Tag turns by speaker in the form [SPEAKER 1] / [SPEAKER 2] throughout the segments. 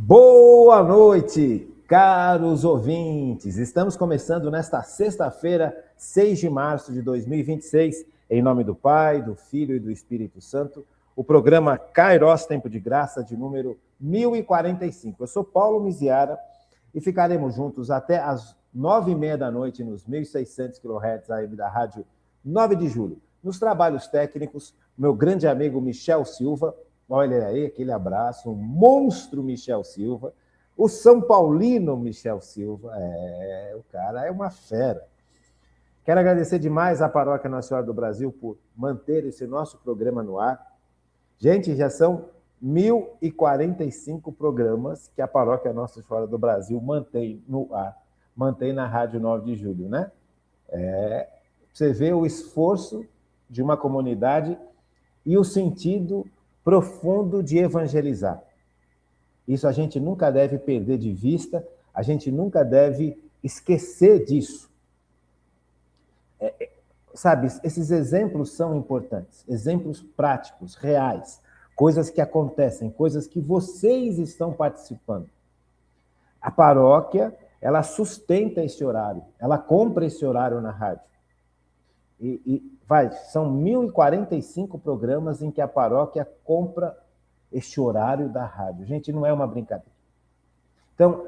[SPEAKER 1] Boa noite, caros ouvintes. Estamos começando nesta sexta-feira, 6 de março de 2026, em nome do Pai, do Filho e do Espírito Santo, o programa Kairos Tempo de Graça, de número 1045. Eu sou Paulo Miziara e ficaremos juntos até às 9h30 da noite nos 1.600 kHz AM da Rádio 9 de Julho. Nos trabalhos técnicos, meu grande amigo Michel Silva. Olha aí, aquele abraço, o monstro Michel Silva, o São Paulino Michel Silva, o cara é uma fera. Quero agradecer demais à Paróquia Nossa Senhora do Brasil por manter esse nosso programa no ar. Gente, já são 1045 programas que a Paróquia Nossa Senhora do Brasil mantém no ar, mantém na Rádio 9 de Julho, né? Você vê o esforço de uma comunidade e o sentido profundo de evangelizar. Isso a gente nunca deve perder de vista, a gente nunca deve esquecer disso. Sabe, esses exemplos são importantes, exemplos práticos, reais, coisas que acontecem, coisas que vocês estão participando. A paróquia, ela sustenta esse horário, ela compra esse horário na rádio. São 1045 programas em que a paróquia compra este horário da rádio. Gente, não é uma brincadeira. Então,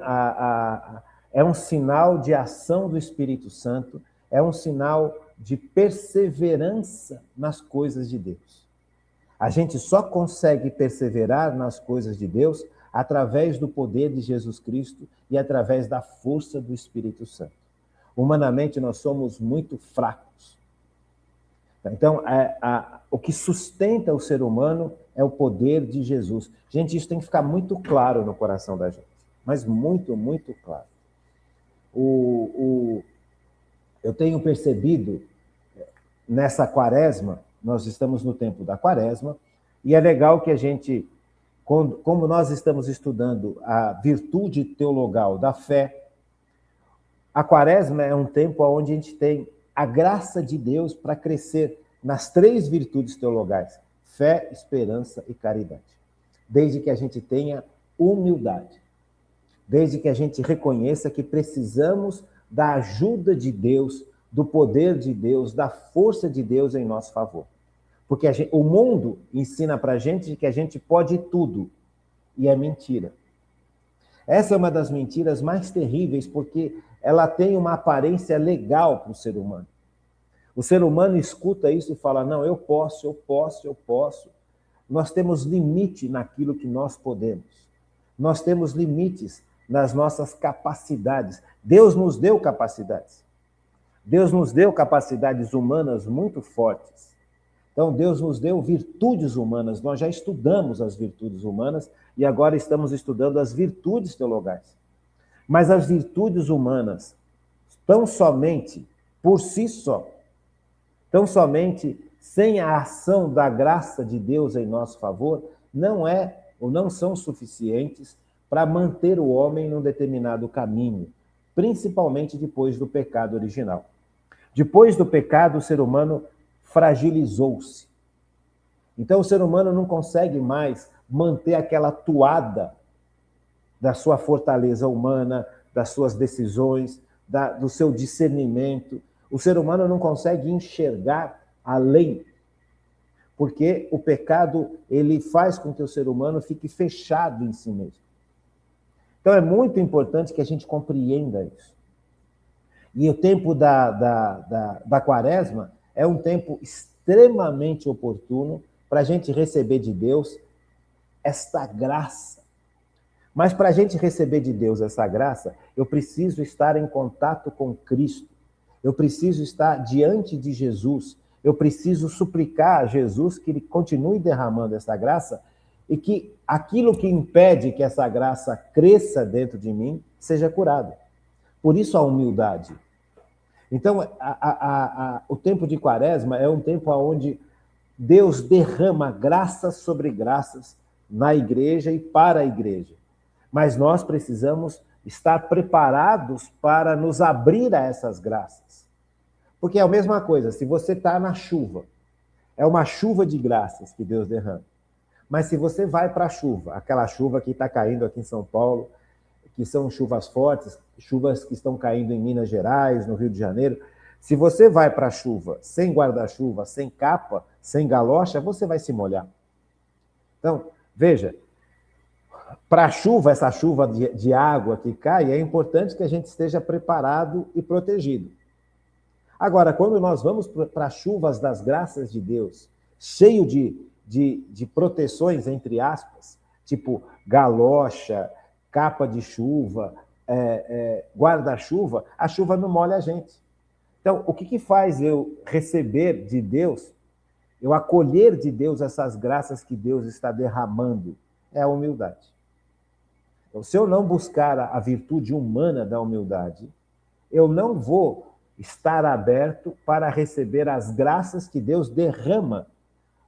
[SPEAKER 1] é um sinal de ação do Espírito Santo, é um sinal de perseverança nas coisas de Deus. A gente só consegue perseverar nas coisas de Deus através do poder de Jesus Cristo e através da força do Espírito Santo. Humanamente, nós somos muito fracos. Então, o que sustenta o ser humano é o poder de Jesus. Gente, isso tem que ficar muito claro no coração da gente, mas muito, muito claro. Eu tenho percebido, nessa quaresma, nós estamos no tempo da quaresma, e é legal que a gente, como nós estamos estudando a virtude teologal da fé, a quaresma é um tempo onde a gente tem a graça de Deus para crescer nas 3 virtudes teologais: fé, esperança e caridade. Desde que a gente tenha humildade, desde que a gente reconheça que precisamos da ajuda de Deus, do poder de Deus, da força de Deus em nosso favor. Porque o mundo ensina para a gente que a gente pode tudo, e é mentira. Essa é uma das mentiras mais terríveis, porque ela tem uma aparência legal para o ser humano. O ser humano escuta isso e fala, não, eu posso, eu posso, eu posso. Nós temos limite naquilo que nós podemos. Nós temos limites nas nossas capacidades. Deus nos deu capacidades. Deus nos deu capacidades humanas muito fortes. Então, Deus nos deu virtudes humanas. Nós já estudamos as virtudes humanas e agora estamos estudando as virtudes teologais. Mas as virtudes humanas, tão somente por si só, tão somente sem a ação da graça de Deus em nosso favor, não é ou não são suficientes para manter o homem num determinado caminho, principalmente depois do pecado original. Depois do pecado, o ser humano fragilizou-se. Então, o ser humano não consegue mais manter aquela toada da sua fortaleza humana, das suas decisões, do seu discernimento. O ser humano não consegue enxergar além, porque o pecado ele faz com que o ser humano fique fechado em si mesmo. Então, é muito importante que a gente compreenda isso. E o tempo da quaresma é um tempo extremamente oportuno para a gente receber de Deus esta graça. Mas para a gente receber de Deus essa graça, eu preciso estar em contato com Cristo. Eu preciso estar diante de Jesus. Eu preciso suplicar a Jesus que ele continue derramando essa graça e que aquilo que impede que essa graça cresça dentro de mim seja curado. Por isso a humildade. Então, o tempo de quaresma é um tempo onde Deus derrama graças sobre graças na igreja e para a igreja. Mas nós precisamos estar preparados para nos abrir a essas graças. Porque é a mesma coisa, se você está na chuva, é uma chuva de graças que Deus derrama. Mas se você vai para a chuva, aquela chuva que está caindo aqui em São Paulo, que são chuvas fortes, chuvas que estão caindo em Minas Gerais, no Rio de Janeiro, se você vai para a chuva sem guarda-chuva, sem capa, sem galocha, você vai se molhar. Então, veja, para a chuva, essa chuva de água que cai, é importante que a gente esteja preparado e protegido. Agora, quando nós vamos para as chuvas das graças de Deus, cheio de proteções, entre aspas, tipo galocha, capa de chuva, guarda-chuva, a chuva não molha a gente. Então, o que faz eu receber de Deus, eu acolher de Deus essas graças que Deus está derramando? É a humildade. Então, se eu não buscar a virtude humana da humildade, eu não vou estar aberto para receber as graças que Deus derrama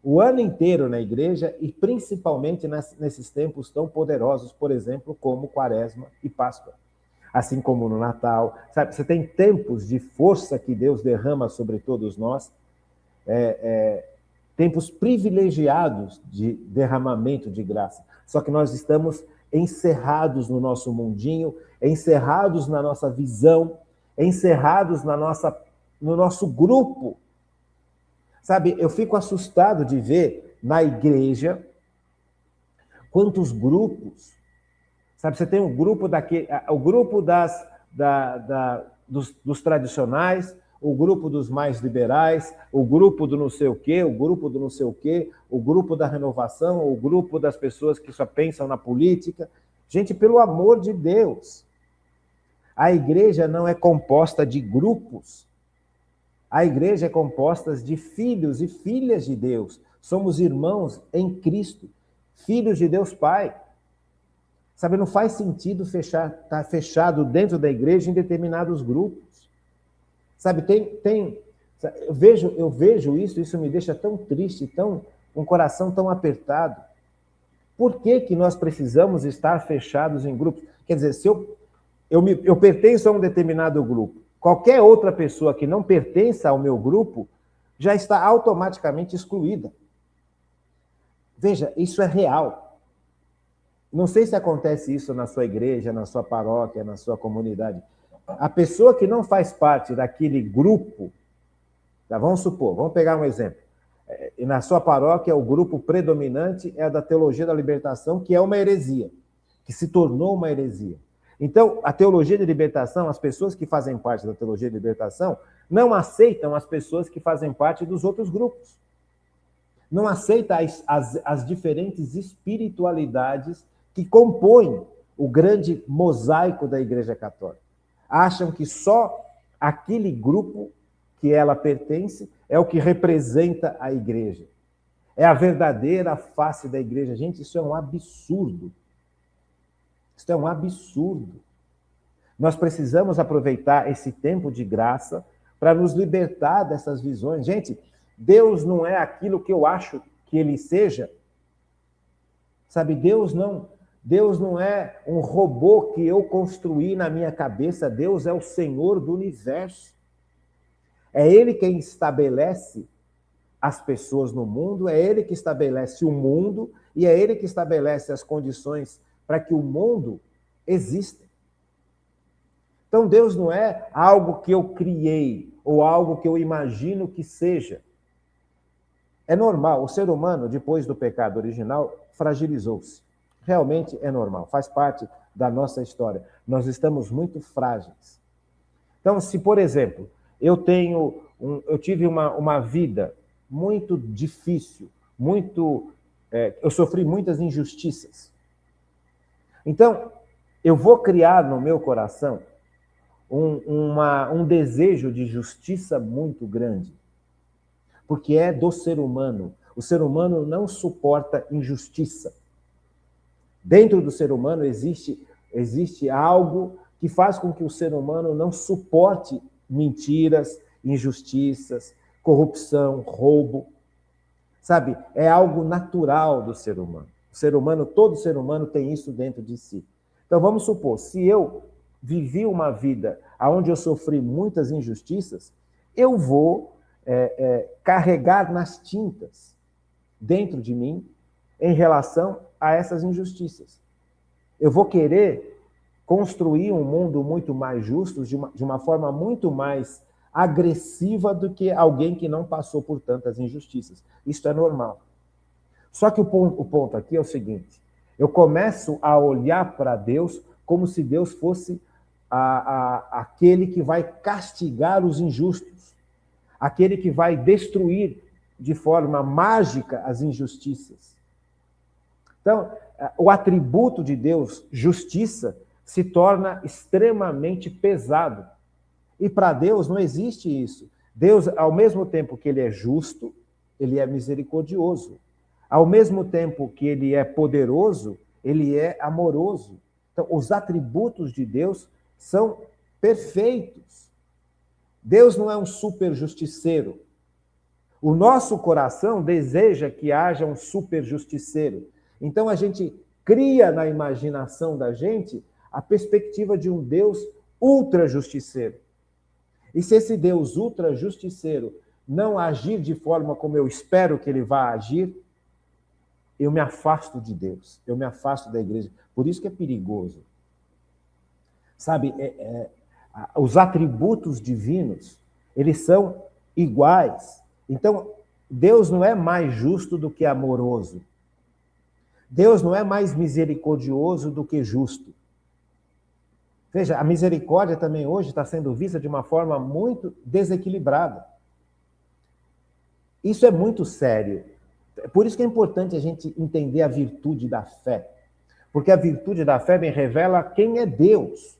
[SPEAKER 1] o ano inteiro na igreja e principalmente nesses tempos tão poderosos, por exemplo, como Quaresma e Páscoa. Assim como no Natal. Sabe, você tem tempos de força que Deus derrama sobre todos nós, tempos privilegiados de derramamento de graça. Só que nós estamos encerrados no nosso mundinho, encerrados na nossa visão, encerrados no nosso grupo. Sabe, eu fico assustado de ver na igreja quantos grupos. Sabe, você tem um grupo o grupo dos tradicionais, o grupo dos mais liberais, o grupo do não sei o quê, o grupo do não sei o quê, o grupo da renovação, o grupo das pessoas que só pensam na política. Gente, pelo amor de Deus, a igreja não é composta de grupos. A igreja é composta de filhos e filhas de Deus. Somos irmãos em Cristo, filhos de Deus Pai. Sabe, não faz sentido estar fechado dentro da igreja em determinados grupos. Sabe, eu vejo isso me deixa tão triste, com um coração tão apertado. Por que nós precisamos estar fechados em grupos? Quer dizer, se eu pertenço a um determinado grupo, qualquer outra pessoa que não pertença ao meu grupo já está automaticamente excluída. Veja, isso é real. Não sei se acontece isso na sua igreja, na sua paróquia, na sua comunidade. A pessoa que não faz parte daquele grupo, tá, vamos pegar um exemplo. Na sua paróquia, o grupo predominante é da teologia da libertação, que é uma heresia, que se tornou uma heresia. Então, a teologia de libertação, as pessoas que fazem parte da teologia de libertação, não aceitam as pessoas que fazem parte dos outros grupos. Não aceita as diferentes espiritualidades que compõem o grande mosaico da Igreja Católica. Acham que só aquele grupo que ela pertence é o que representa a Igreja. É a verdadeira face da Igreja. Gente, isso é um absurdo. Isso é um absurdo. Nós precisamos aproveitar esse tempo de graça para nos libertar dessas visões. Gente, Deus não é aquilo que eu acho que Ele seja. Sabe, Deus não é um robô que eu construí na minha cabeça. Deus é o Senhor do universo. É Ele quem estabelece as pessoas no mundo, é Ele que estabelece o mundo e é Ele que estabelece as condições para que o mundo exista. Então, Deus não é algo que eu criei ou algo que eu imagino que seja. É normal. O ser humano, depois do pecado original, fragilizou-se. Realmente é normal, faz parte da nossa história. Nós estamos muito frágeis. Então, se, por exemplo, eu tive uma vida muito difícil, eu sofri muitas injustiças. Então, eu vou criar no meu coração um desejo de justiça muito grande, porque é do ser humano. O ser humano não suporta injustiça. Dentro do ser humano existe algo que faz com que o ser humano não suporte mentiras, injustiças, corrupção, roubo. Sabe, é algo natural do ser humano. Todo ser humano tem isso dentro de si. Então, vamos supor, se eu vivi uma vida onde eu sofri muitas injustiças, eu vou carregar nas tintas, dentro de mim, em relação a essas injustiças. Eu vou querer construir um mundo muito mais justo, de uma forma muito mais agressiva do que alguém que não passou por tantas injustiças. Isso é normal. Só que o ponto aqui é o seguinte: eu começo a olhar para Deus como se Deus fosse aquele que vai castigar os injustos, aquele que vai destruir de forma mágica as injustiças. Então, o atributo de Deus, justiça, se torna extremamente pesado. E para Deus não existe isso. Deus, ao mesmo tempo que ele é justo, ele é misericordioso. Ao mesmo tempo que ele é poderoso, ele é amoroso. Então, os atributos de Deus são perfeitos. Deus não é um super justiceiro. O nosso coração deseja que haja um super justiceiro. Então, a gente cria na imaginação da gente a perspectiva de um Deus ultra justiceiro. E se esse Deus ultra justiceiro não agir de forma como eu espero que ele vá agir, eu me afasto de Deus, eu me afasto da igreja. Por isso que é perigoso. Sabe, os atributos divinos, eles são iguais. Então, Deus não é mais justo do que amoroso. Deus não é mais misericordioso do que justo. Veja, a misericórdia também hoje está sendo vista de uma forma muito desequilibrada. Isso é muito sério. Por isso que é importante a gente entender a virtude da fé. Porque a virtude da fé me revela quem é Deus.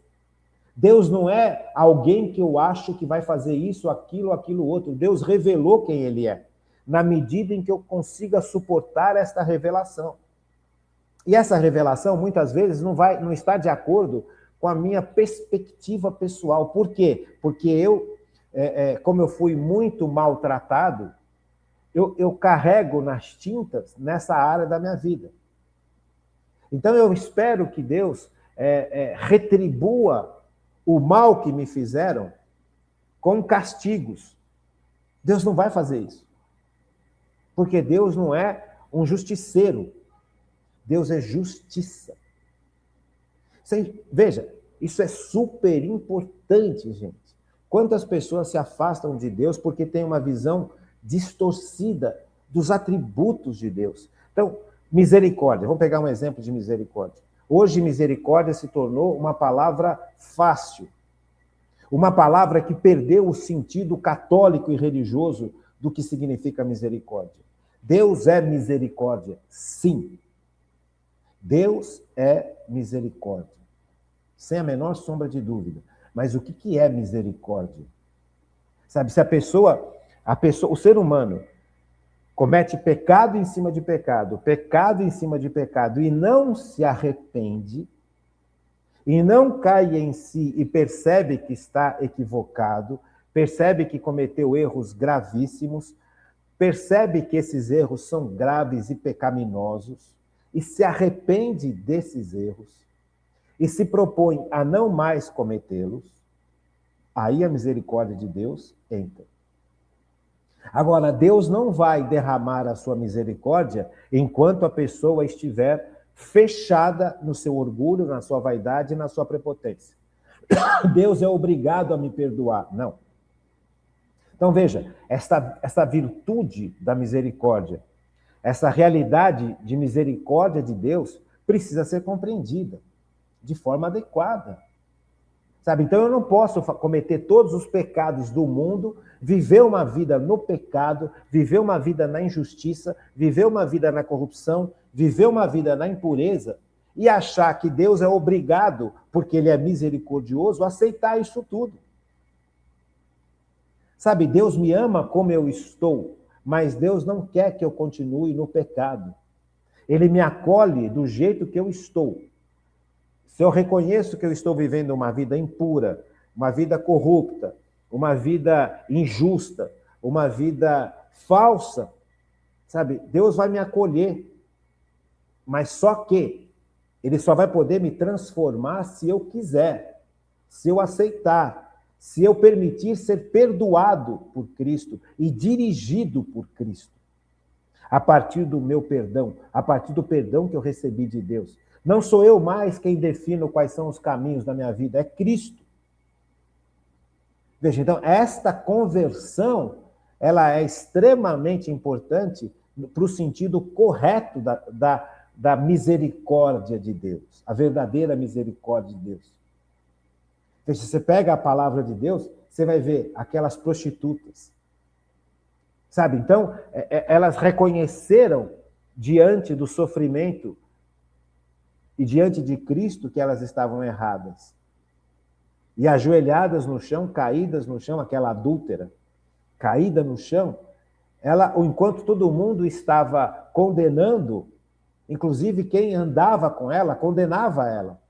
[SPEAKER 1] Deus não é alguém que eu acho que vai fazer isso, aquilo, outro. Deus revelou quem ele é, na medida em que eu consiga suportar esta revelação. E essa revelação, muitas vezes, não está de acordo com a minha perspectiva pessoal. Por quê? Porque eu, como eu fui muito maltratado, eu carrego nas tintas nessa área da minha vida. Então, eu espero que Deus retribua o mal que me fizeram com castigos. Deus não vai fazer isso. Porque Deus não é um justiceiro. Deus é justiça. Veja, isso é super importante, gente. Quantas pessoas se afastam de Deus porque têm uma visão distorcida dos atributos de Deus. Então, misericórdia. Vamos pegar um exemplo de misericórdia. Hoje, misericórdia se tornou uma palavra fácil. Uma palavra que perdeu o sentido católico e religioso do que significa misericórdia. Deus é misericórdia, sim. Deus é misericórdia. Sem a menor sombra de dúvida. Mas o que é misericórdia? Sabe, se o ser humano comete pecado em cima de pecado em cima de pecado, e não se arrepende, e não cai em si e percebe que está equivocado, percebe que cometeu erros gravíssimos, percebe que esses erros são graves e pecaminosos, e se arrepende desses erros, e se propõe a não mais cometê-los, aí a misericórdia de Deus entra. Agora, Deus não vai derramar a sua misericórdia enquanto a pessoa estiver fechada no seu orgulho, na sua vaidade e na sua prepotência. Deus é obrigado a me perdoar. Não. Então, veja, essa virtude da misericórdia, essa realidade de misericórdia de Deus precisa ser compreendida de forma adequada. Sabe? Então, eu não posso cometer todos os pecados do mundo, viver uma vida no pecado, viver uma vida na injustiça, viver uma vida na corrupção, viver uma vida na impureza e achar que Deus é obrigado, porque ele é misericordioso, a aceitar isso tudo. Sabe, Deus me ama como eu estou, mas Deus não quer que eu continue no pecado. Ele me acolhe do jeito que eu estou. Se eu reconheço que eu estou vivendo uma vida impura, uma vida corrupta, uma vida injusta, uma vida falsa, sabe? Deus vai me acolher. Mas só que ele só vai poder me transformar se eu quiser, se eu aceitar, se eu permitir ser perdoado por Cristo e dirigido por Cristo. a partir do meu perdão, a partir do perdão que eu recebi de Deus. Não sou eu mais quem defino quais são os caminhos da minha vida, é Cristo. Veja, então, esta conversão, ela é extremamente importante para o sentido correto da misericórdia de Deus, a verdadeira misericórdia de Deus. Veja, você pega a palavra de Deus, você vai ver aquelas prostitutas, sabe? Então, elas reconheceram diante do sofrimento e diante de Cristo que elas estavam erradas. E ajoelhadas no chão, caídas no chão, aquela adúltera, caída no chão, ela, enquanto todo mundo estava condenando, inclusive quem andava com ela, condenava ela.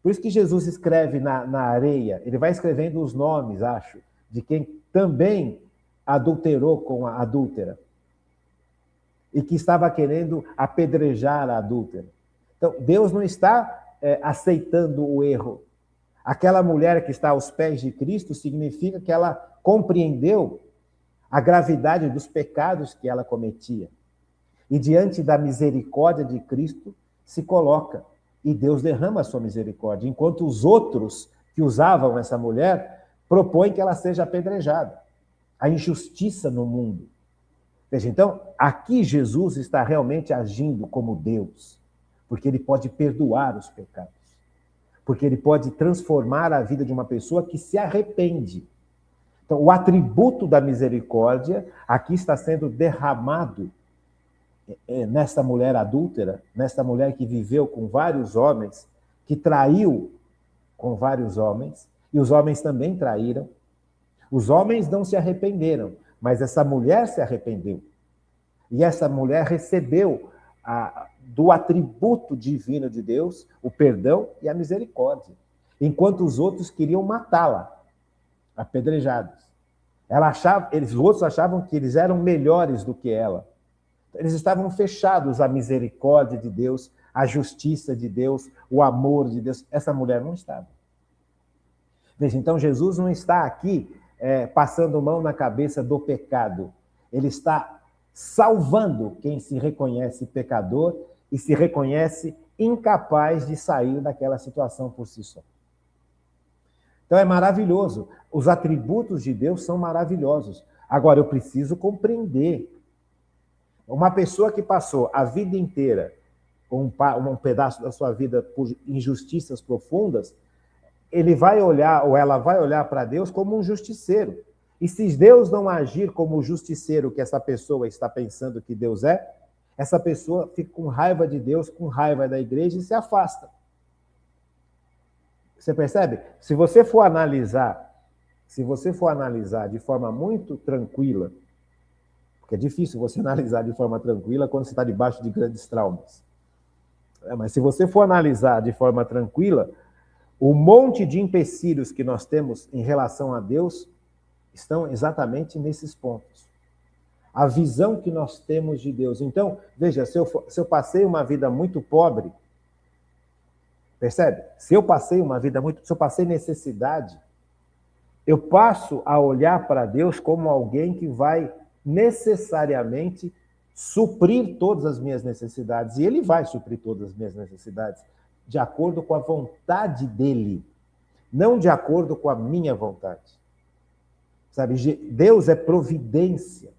[SPEAKER 1] Por isso que Jesus escreve na areia, ele vai escrevendo os nomes, acho, de quem também adulterou com a adúltera e que estava querendo apedrejar a adúltera. Então, Deus não está aceitando o erro. Aquela mulher que está aos pés de Cristo significa que ela compreendeu a gravidade dos pecados que ela cometia. E diante da misericórdia de Cristo se coloca. E Deus derrama a sua misericórdia, enquanto os outros que usavam essa mulher propõem que ela seja apedrejada. A injustiça no mundo. Veja, então, aqui Jesus está realmente agindo como Deus, porque ele pode perdoar os pecados, porque ele pode transformar a vida de uma pessoa que se arrepende. Então, o atributo da misericórdia aqui está sendo derramado nesta mulher adúltera, nesta mulher que viveu com vários homens, que traiu com vários homens, e os homens também traíram. Os homens não se arrependeram, mas essa mulher se arrependeu. E essa mulher recebeu do atributo divino de Deus o perdão e a misericórdia, enquanto os outros queriam matá-la, apedrejados. Os outros achavam que eles eram melhores do que ela. Eles estavam fechados à misericórdia de Deus, à justiça de Deus, o amor de Deus. Essa mulher não estava. Veja, então Jesus não está aqui passando mão na cabeça do pecado. Ele está salvando quem se reconhece pecador e se reconhece incapaz de sair daquela situação por si só. Então é maravilhoso. Os atributos de Deus são maravilhosos. Agora, eu preciso compreender. Uma pessoa que passou a vida inteira, um pedaço da sua vida por injustiças profundas, ele vai olhar, ou ela vai olhar para Deus como um justiceiro. E se Deus não agir como o justiceiro que essa pessoa está pensando que Deus é, essa pessoa fica com raiva de Deus, com raiva da igreja e se afasta. Você percebe? Se você for analisar de forma muito tranquila, porque é difícil você analisar de forma tranquila quando você está debaixo de grandes traumas. Mas se você for analisar de forma tranquila, o monte de empecilhos que nós temos em relação a Deus estão exatamente nesses pontos. A visão que nós temos de Deus. Então, veja, se eu passei uma vida muito pobre, percebe? Se eu passei necessidade, eu passo a olhar para Deus como alguém que vai necessariamente suprir todas as minhas necessidades. E ele vai suprir todas as minhas necessidades de acordo com a vontade dele, não de acordo com a minha vontade. Sabe, Deus é providência.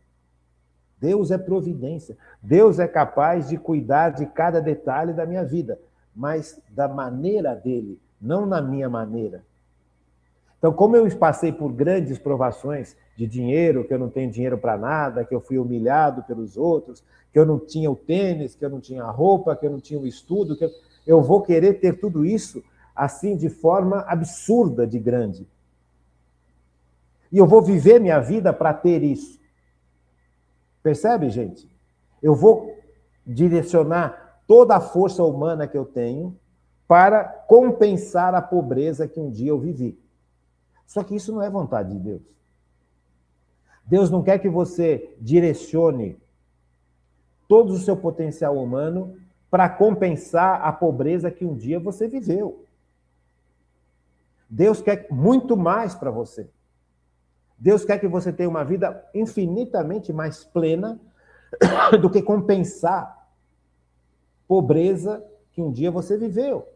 [SPEAKER 1] Deus é providência. Deus é capaz de cuidar de cada detalhe da minha vida, mas da maneira dele, não na minha maneira. Então, como eu passei por grandes provações de dinheiro, que eu não tenho dinheiro para nada, que eu fui humilhado pelos outros, que eu não tinha o tênis, que eu não tinha a roupa, que eu não tinha o estudo, que eu vou querer ter tudo isso assim de forma absurda de grande. E eu vou viver minha vida para ter isso. Percebe, gente? Eu vou direcionar toda a força humana que eu tenho para compensar a pobreza que um dia eu vivi. Só que isso não é vontade de Deus. Deus não quer que você direcione todo o seu potencial humano para compensar a pobreza que um dia você viveu. Deus quer muito mais para você. Deus quer que você tenha uma vida infinitamente mais plena, do que compensar pobreza que um dia você viveu.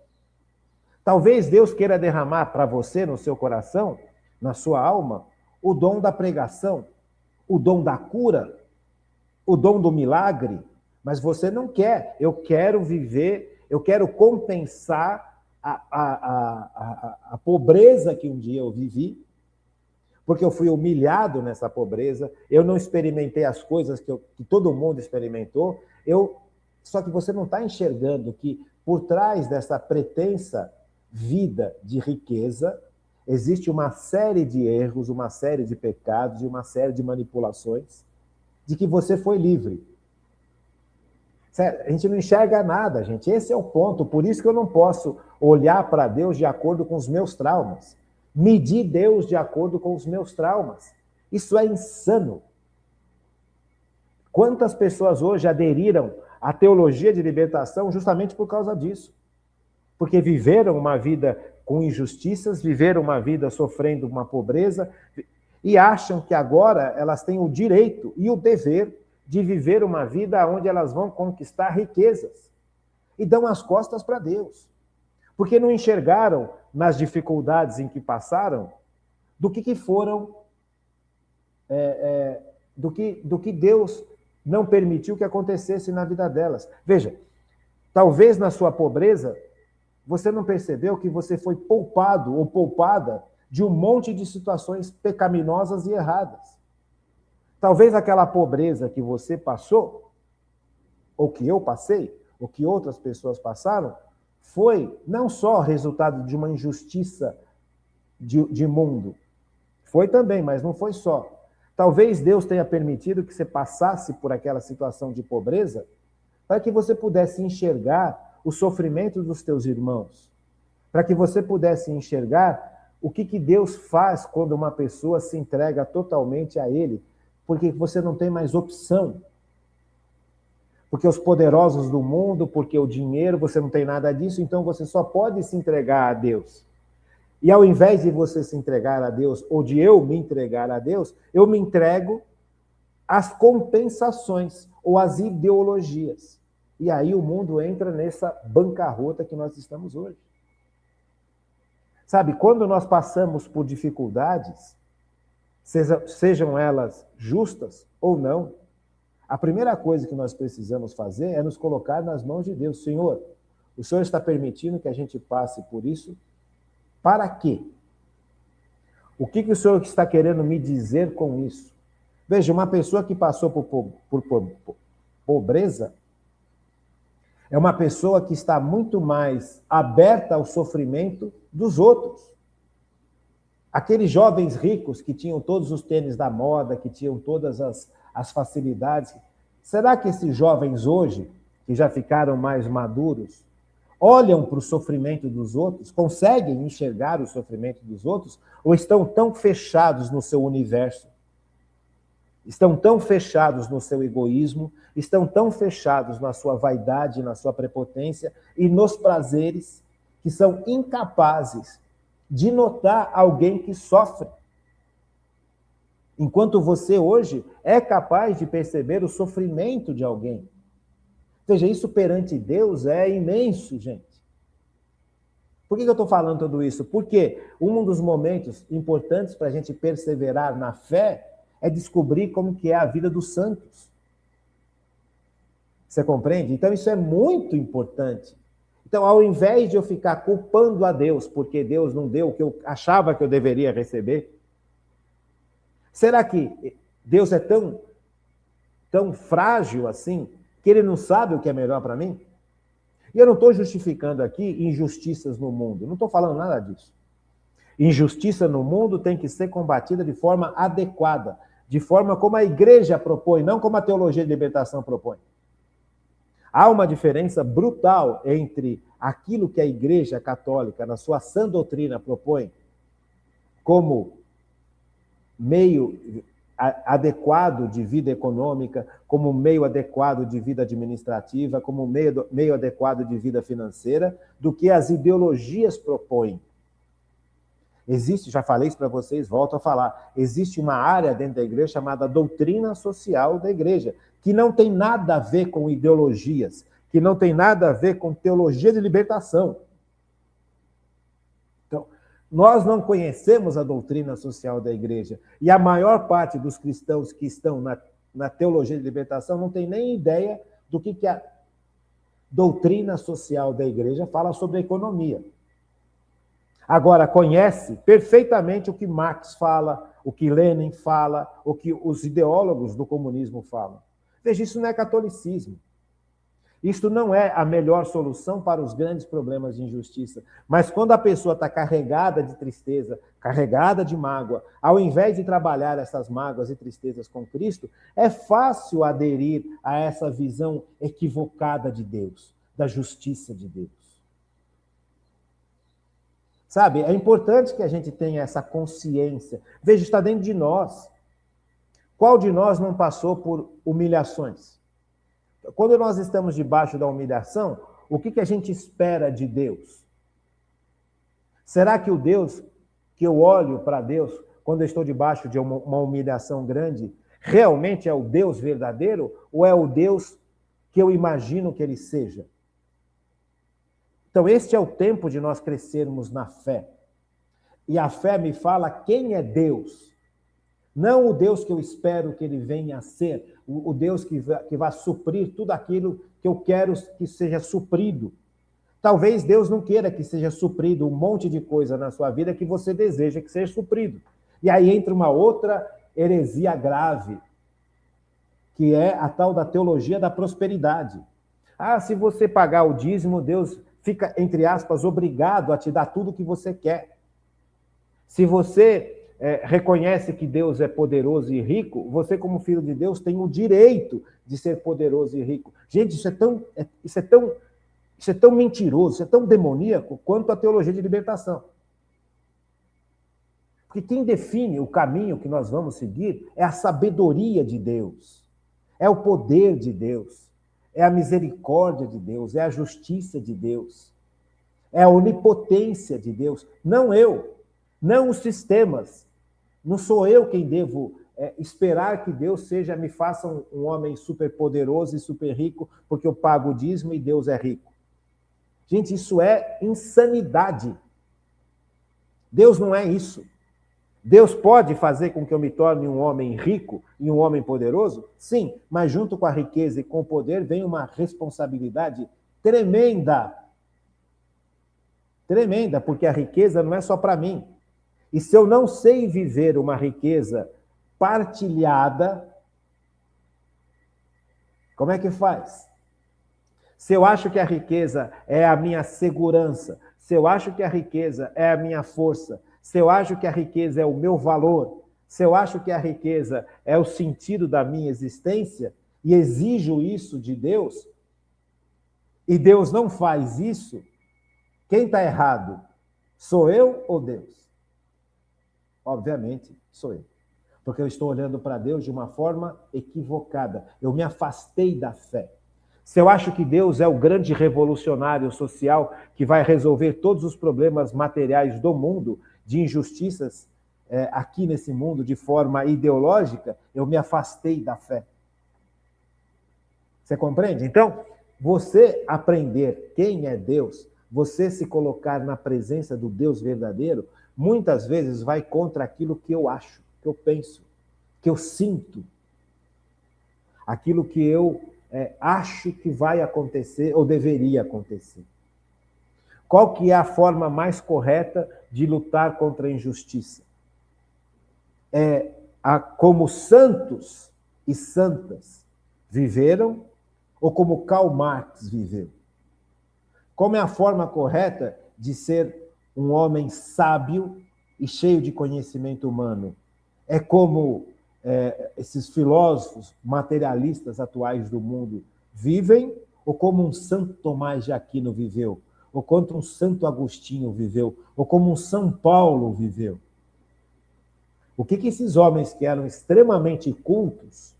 [SPEAKER 1] Talvez Deus queira derramar para você, no seu coração, na sua alma, o dom da pregação, o dom da cura, o dom do milagre, mas você não quer. Eu quero viver, eu quero compensar a pobreza que um dia eu vivi, porque eu fui humilhado nessa pobreza, eu não experimentei as coisas que todo mundo experimentou, só que você não está enxergando que por trás dessa pretensa vida de riqueza, existe uma série de erros, uma série de pecados e uma série de manipulações de que você foi livre. A gente não enxerga nada, gente. Esse é o ponto. Por isso que eu não posso olhar para Deus de acordo com os meus traumas. Medir Deus de acordo com os meus traumas. Isso é insano. Quantas pessoas hoje aderiram à teologia de libertação justamente por causa disso? Porque viveram uma vida com injustiças, viveram uma vida sofrendo uma pobreza e acham que agora elas têm o direito e o dever de viver uma vida onde elas vão conquistar riquezas. E dão as costas para Deus. Porque não enxergaram nas dificuldades em que passaram do que foram, do que Deus não permitiu que acontecesse na vida delas. Veja, talvez na sua pobreza, você não percebeu que você foi poupado ou poupada de um monte de situações pecaminosas e erradas. Talvez aquela pobreza que você passou, ou que eu passei, ou que outras pessoas passaram, foi não só resultado de uma injustiça de mundo. Foi também, mas não foi só. Talvez Deus tenha permitido que você passasse por aquela situação de pobreza para que você pudesse enxergar o sofrimento dos teus irmãos, para que você pudesse enxergar o que Deus faz quando uma pessoa se entrega totalmente a Ele, porque você não tem mais opção. Porque os poderosos do mundo, porque o dinheiro, você não tem nada disso, então você só pode se entregar a Deus. E ao invés de você se entregar a Deus, ou de eu me entregar a Deus, eu me entrego às compensações ou às ideologias. E aí o mundo entra nessa bancarrota que nós estamos hoje. Sabe, quando nós passamos por dificuldades, sejam elas justas ou não, a primeira coisa que nós precisamos fazer é nos colocar nas mãos de Deus. Senhor, o Senhor está permitindo que a gente passe por isso? Para quê? O que o Senhor está querendo me dizer com isso? Veja, uma pessoa que passou por pobreza é uma pessoa que está muito mais aberta ao sofrimento dos outros. Aqueles jovens ricos que tinham todos os tênis da moda, que tinham todas as facilidades, será que esses jovens hoje, que já ficaram mais maduros, olham para o sofrimento dos outros, conseguem enxergar o sofrimento dos outros, ou estão tão fechados no seu universo? Estão tão fechados no seu egoísmo, estão tão fechados na sua vaidade, na sua prepotência e nos prazeres, que são incapazes de notar alguém que sofre. Enquanto você hoje é capaz de perceber o sofrimento de alguém. Veja, isso perante Deus é imenso, gente. Por que eu estou falando tudo isso? Porque um dos momentos importantes para a gente perseverar na fé é descobrir como que é a vida dos santos. Você compreende? Então isso é muito importante. Então, ao invés de eu ficar culpando a Deus, porque Deus não deu o que eu achava que eu deveria receber, será que Deus é tão frágil assim, que Ele não sabe o que é melhor para mim? E eu não estou justificando aqui injustiças no mundo, não estou falando nada disso. Injustiça no mundo tem que ser combatida de forma adequada, de forma como a igreja propõe, não como a teologia de libertação propõe. Há uma diferença brutal entre aquilo que a Igreja Católica, na sua sã doutrina, propõe como meio adequado de vida econômica, como meio adequado de vida administrativa, como meio adequado de vida financeira, do que as ideologias propõem. Existe, já falei isso para vocês, volto a falar, existe uma área dentro da igreja chamada doutrina social da igreja, que não tem nada a ver com ideologias, que não tem nada a ver com teologia de libertação. Então, nós não conhecemos a doutrina social da igreja, e a maior parte dos cristãos que estão na teologia de libertação não tem nem ideia do que a doutrina social da igreja fala sobre a economia. Agora, conhece perfeitamente o que Marx fala, o que Lenin fala, o que os ideólogos do comunismo falam. Veja, isso não é catolicismo. Isto não é a melhor solução para os grandes problemas de injustiça. Mas quando a pessoa está carregada de tristeza, carregada de mágoa, ao invés de trabalhar essas mágoas e tristezas com Cristo, é fácil aderir a essa visão equivocada de Deus, da justiça de Deus. Sabe, é importante que a gente tenha essa consciência. Veja, está dentro de nós. Qual de nós não passou por humilhações? Quando nós estamos debaixo da humilhação, o que a gente espera de Deus? Será que o Deus, que eu olho para Deus, quando eu estou debaixo de uma humilhação grande, realmente é o Deus verdadeiro ou é o Deus que eu imagino que ele seja? Então, este é o tempo de nós crescermos na fé. E a fé me fala quem é Deus. Não o Deus que eu espero que ele venha a ser, o Deus que vai suprir tudo aquilo que eu quero que seja suprido. Talvez Deus não queira que seja suprido um monte de coisa na sua vida que você deseja que seja suprido. E aí entra uma outra heresia grave, que é a tal da teologia da prosperidade. Ah, se você pagar o dízimo, Deus fica, entre aspas, obrigado a te dar tudo o que você quer. Se você reconhece que Deus é poderoso e rico, você, como filho de Deus, tem o direito de ser poderoso e rico. Gente, isso é tão mentiroso, isso é tão demoníaco quanto a teologia de libertação. Porque quem define o caminho que nós vamos seguir é a sabedoria de Deus, é o poder de Deus, é a misericórdia de Deus, é a justiça de Deus, é a onipotência de Deus, não eu, não os sistemas. Não sou eu quem devo esperar que Deus me faça um homem super poderoso e super rico, porque eu pago o dízimo e Deus é rico. Gente, isso é insanidade. Deus não é isso. Deus pode fazer com que eu me torne um homem rico e um homem poderoso? Sim, mas junto com a riqueza e com o poder vem uma responsabilidade tremenda. Tremenda, porque a riqueza não é só para mim. E se eu não sei viver uma riqueza partilhada, como é que faz? Se eu acho que a riqueza é a minha segurança, se eu acho que a riqueza é a minha força, se eu acho que a riqueza é o meu valor, se eu acho que a riqueza é o sentido da minha existência, e exijo isso de Deus, e Deus não faz isso, quem está errado? Sou eu ou Deus? Obviamente, sou eu. Porque eu estou olhando para Deus de uma forma equivocada. Eu me afastei da fé. Se eu acho que Deus é o grande revolucionário social que vai resolver todos os problemas materiais do mundo, de injustiças aqui nesse mundo de forma ideológica, eu me afastei da fé. Você compreende? Então, você aprender quem é Deus, você se colocar na presença do Deus verdadeiro, muitas vezes vai contra aquilo que eu acho, que eu penso, que eu sinto. Aquilo que eu acho que vai acontecer ou deveria acontecer. Qual que é a forma mais correta de lutar contra a injustiça? Como santos e santas viveram ou como Karl Marx viveu? Como é a forma correta de ser um homem sábio e cheio de conhecimento humano? É como esses filósofos materialistas atuais do mundo vivem, ou como um Santo Tomás de Aquino viveu, ou como um Santo Agostinho viveu, ou como um São Paulo viveu? O que esses homens que eram extremamente cultos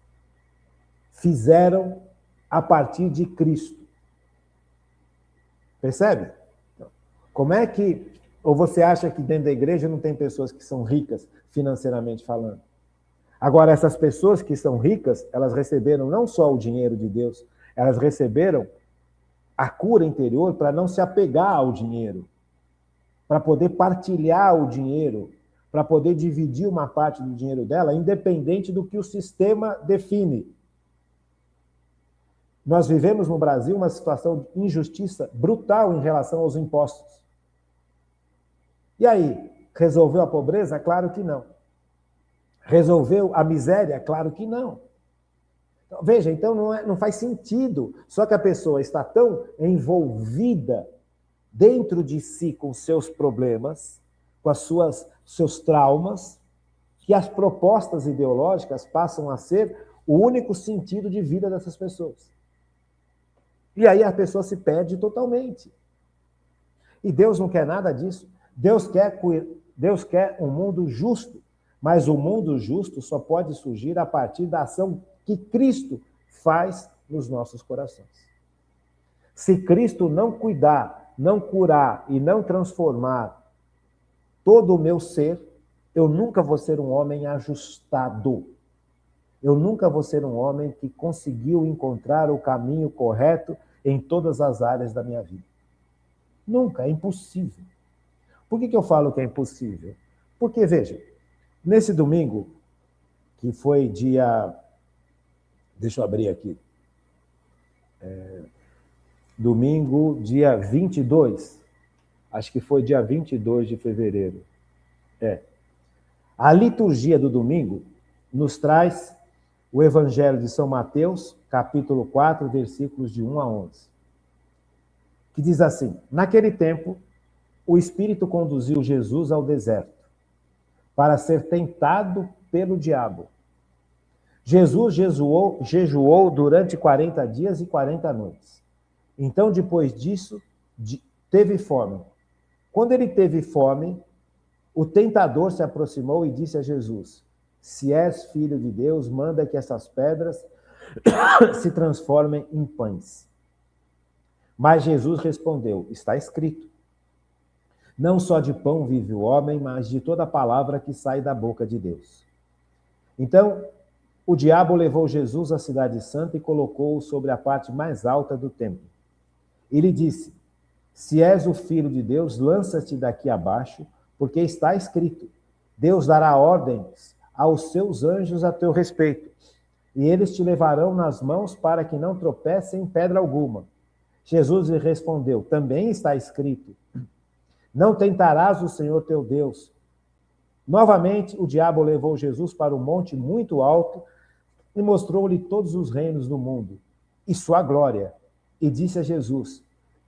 [SPEAKER 1] fizeram a partir de Cristo? Percebe? Como é que... Ou você acha que dentro da igreja não tem pessoas que são ricas financeiramente falando? Agora, essas pessoas que são ricas, elas receberam não só o dinheiro de Deus, elas receberam a cura interior para não se apegar ao dinheiro, para poder partilhar o dinheiro, para poder dividir uma parte do dinheiro dela, independente do que o sistema define. Nós vivemos no Brasil uma situação de injustiça brutal em relação aos impostos. E aí, resolveu a pobreza? Claro que não. Resolveu a miséria? Claro que não. Veja, então não faz sentido. Só que a pessoa está tão envolvida dentro de si com seus problemas, com seus traumas, que as propostas ideológicas passam a ser o único sentido de vida dessas pessoas. E aí a pessoa se perde totalmente. E Deus não quer nada disso. Deus quer um mundo justo, mas o mundo justo só pode surgir a partir da ação que Cristo faz nos nossos corações. Se Cristo não cuidar, não curar e não transformar todo o meu ser, eu nunca vou ser um homem ajustado. Eu nunca vou ser um homem que conseguiu encontrar o caminho correto em todas as áreas da minha vida. Nunca, é impossível. Por que eu falo que é impossível? Porque, veja, nesse domingo, que foi dia... Deixa eu abrir aqui. Domingo, dia 22. Acho que foi dia 22 de fevereiro. A liturgia do domingo nos traz o Evangelho de São Mateus, capítulo 4, versículos de 1 a 11. Que diz assim: naquele tempo, o Espírito conduziu Jesus ao deserto para ser tentado pelo diabo. Jesus jejuou durante 40 dias e 40 noites. Então, depois disso, teve fome. Quando ele teve fome, o tentador se aproximou e disse a Jesus: se és filho de Deus, manda que essas pedras se transformem em pães. Mas Jesus respondeu: está escrito, não só de pão vive o homem, mas de toda palavra que sai da boca de Deus. Então, o diabo levou Jesus à cidade santa e colocou-o sobre a parte mais alta do templo. Ele disse: se és o filho de Deus, lança-te daqui abaixo, porque está escrito, Deus dará ordens aos seus anjos a teu respeito, e eles te levarão nas mãos para que não tropece em pedra alguma. Jesus lhe respondeu: também está escrito, não tentarás o Senhor teu Deus. Novamente, o diabo levou Jesus para um monte muito alto e mostrou-lhe todos os reinos do mundo e sua glória. E disse a Jesus: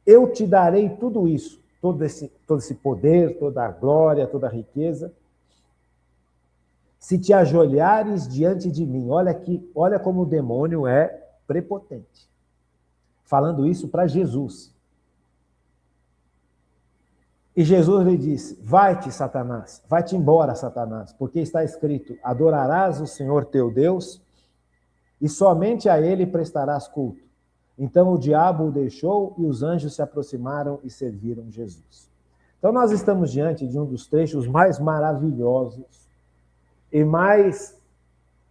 [SPEAKER 1] eu te darei tudo isso, todo esse poder, toda a glória, toda a riqueza, se te ajoelhares diante de mim. Olha como o demônio é prepotente. Falando isso para Jesus. E Jesus lhe disse: vai-te, Satanás, vai-te embora, Satanás, porque está escrito, adorarás o Senhor teu Deus e somente a ele prestarás culto. Então o diabo o deixou e os anjos se aproximaram e serviram Jesus. Então nós estamos diante de um dos trechos mais maravilhosos e mais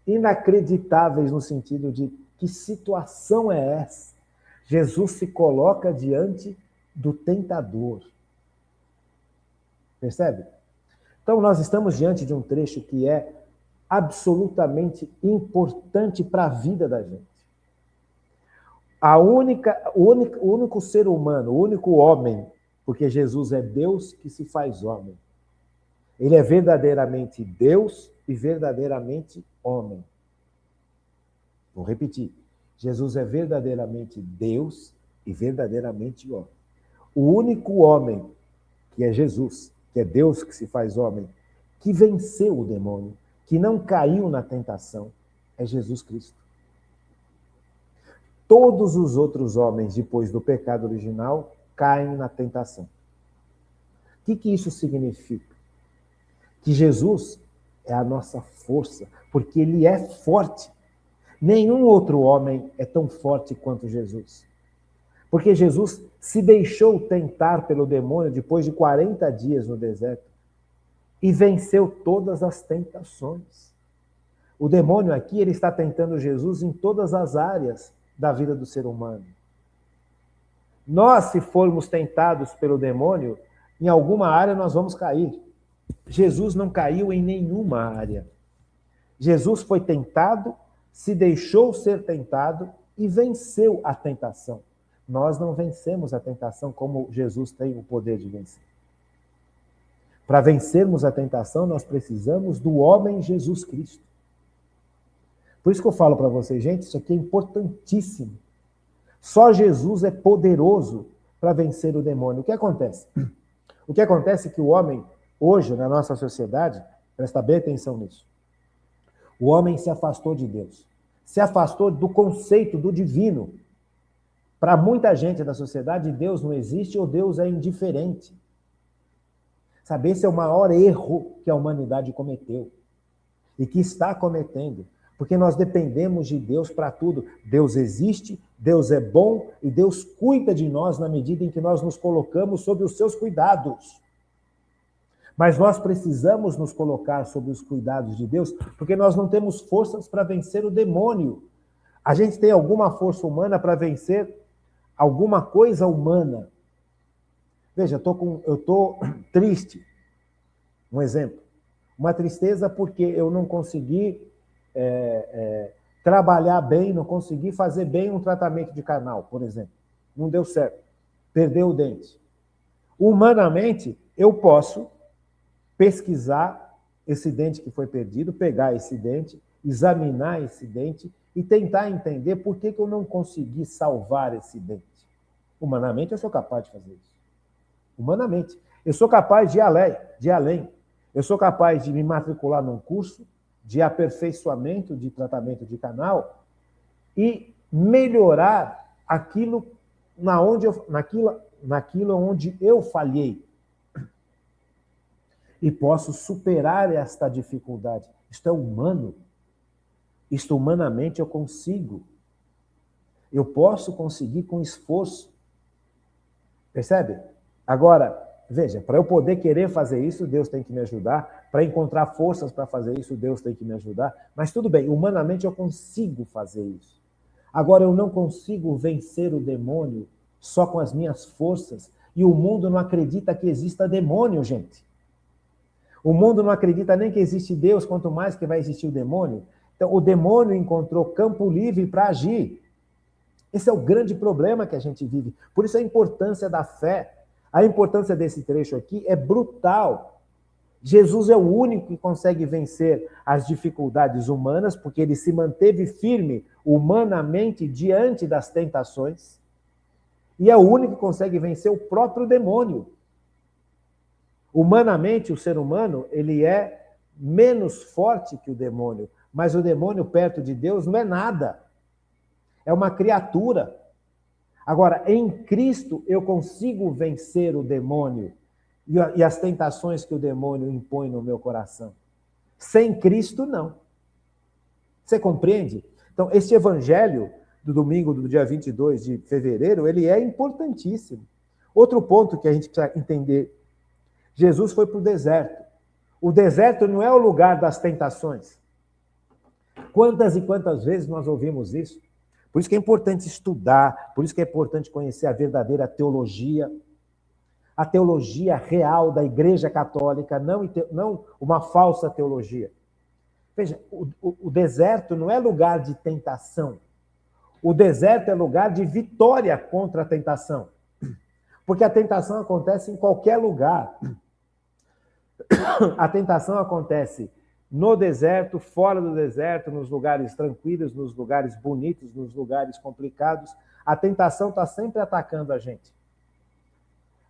[SPEAKER 1] inacreditáveis no sentido de que situação é essa? Jesus se coloca diante do tentador. Percebe? Então nós estamos diante de um trecho que é absolutamente importante para a vida da gente. O único ser humano, o único homem, porque Jesus é Deus que se faz homem. Ele é verdadeiramente Deus e verdadeiramente homem. Vou repetir. Jesus é verdadeiramente Deus e verdadeiramente homem. O único homem, que é Jesus, que é Deus que se faz homem, que venceu o demônio, que não caiu na tentação, é Jesus Cristo. Todos os outros homens, depois do pecado original, caem na tentação. O que isso significa? Que Jesus é a nossa força, porque ele é forte. Nenhum outro homem é tão forte quanto Jesus. Porque Jesus se deixou tentar pelo demônio depois de 40 dias no deserto e venceu todas as tentações. O demônio aqui, ele está tentando Jesus em todas as áreas da vida do ser humano. Nós, se formos tentados pelo demônio, em alguma área nós vamos cair. Jesus não caiu em nenhuma área. Jesus foi tentado, se deixou ser tentado e venceu a tentação. Nós não vencemos a tentação como Jesus tem o poder de vencer. Para vencermos a tentação, nós precisamos do homem Jesus Cristo. Por isso que eu falo para vocês, gente, isso aqui é importantíssimo. Só Jesus é poderoso para vencer o demônio. O que acontece? O que acontece é que o homem, hoje, na nossa sociedade, presta bem atenção nisso, o homem se afastou de Deus. Se afastou do conceito do divino. Para muita gente da sociedade, Deus não existe ou Deus é indiferente. Sabe, esse é o maior erro que a humanidade cometeu e que está cometendo, porque nós dependemos de Deus para tudo. Deus existe, Deus é bom e Deus cuida de nós na medida em que nós nos colocamos sob os seus cuidados. Mas nós precisamos nos colocar sob os cuidados de Deus, porque nós não temos forças para vencer o demônio. A gente tem alguma força humana para vencer alguma coisa humana. Veja, eu estou triste. Um exemplo. Uma tristeza porque eu não consegui trabalhar bem, não consegui fazer bem um tratamento de canal, por exemplo. Não deu certo. Perdeu o dente. Humanamente, eu posso pesquisar esse dente que foi perdido, pegar esse dente, examinar esse dente e tentar entender por que eu não consegui salvar esse dente. Humanamente, eu sou capaz de fazer isso. Humanamente. Eu sou capaz de ir além. Eu sou capaz de me matricular num curso de aperfeiçoamento de tratamento de canal e melhorar aquilo naquilo onde eu falhei. E posso superar esta dificuldade. Isto é humano. Isto humanamente eu consigo. Eu posso conseguir com esforço. Percebe? Agora, veja, para eu poder querer fazer isso, Deus tem que me ajudar. Para encontrar forças para fazer isso, Deus tem que me ajudar. Mas tudo bem, humanamente eu consigo fazer isso. Agora, eu não consigo vencer o demônio só com as minhas forças. E o mundo não acredita que exista demônio, gente. O mundo não acredita nem que existe Deus, quanto mais que vai existir o demônio. Então, o demônio encontrou campo livre para agir. Esse é o grande problema que a gente vive. Por isso a importância da fé. A importância desse trecho aqui é brutal. Jesus é o único que consegue vencer as dificuldades humanas, porque ele se manteve firme humanamente diante das tentações. E é o único que consegue vencer o próprio demônio. Humanamente, o ser humano, ele é menos forte que o demônio, mas o demônio perto de Deus não é nada. É uma criatura. Agora, em Cristo, eu consigo vencer o demônio e as tentações que o demônio impõe no meu coração. Sem Cristo, não. Você compreende? Então, esse evangelho do domingo do dia 22 de fevereiro, ele é importantíssimo. Outro ponto que a gente precisa entender: Jesus foi para o deserto. O deserto não é o lugar das tentações. Quantas e quantas vezes nós ouvimos isso? Por isso que é importante estudar, por isso que é importante conhecer a verdadeira teologia, a teologia real da Igreja Católica, não uma falsa teologia. Veja, o deserto não é lugar de tentação. O deserto é lugar de vitória contra a tentação. Porque a tentação acontece em qualquer lugar. A tentação acontece no deserto, fora do deserto, nos lugares tranquilos, nos lugares bonitos, nos lugares complicados. A tentação está sempre atacando a gente.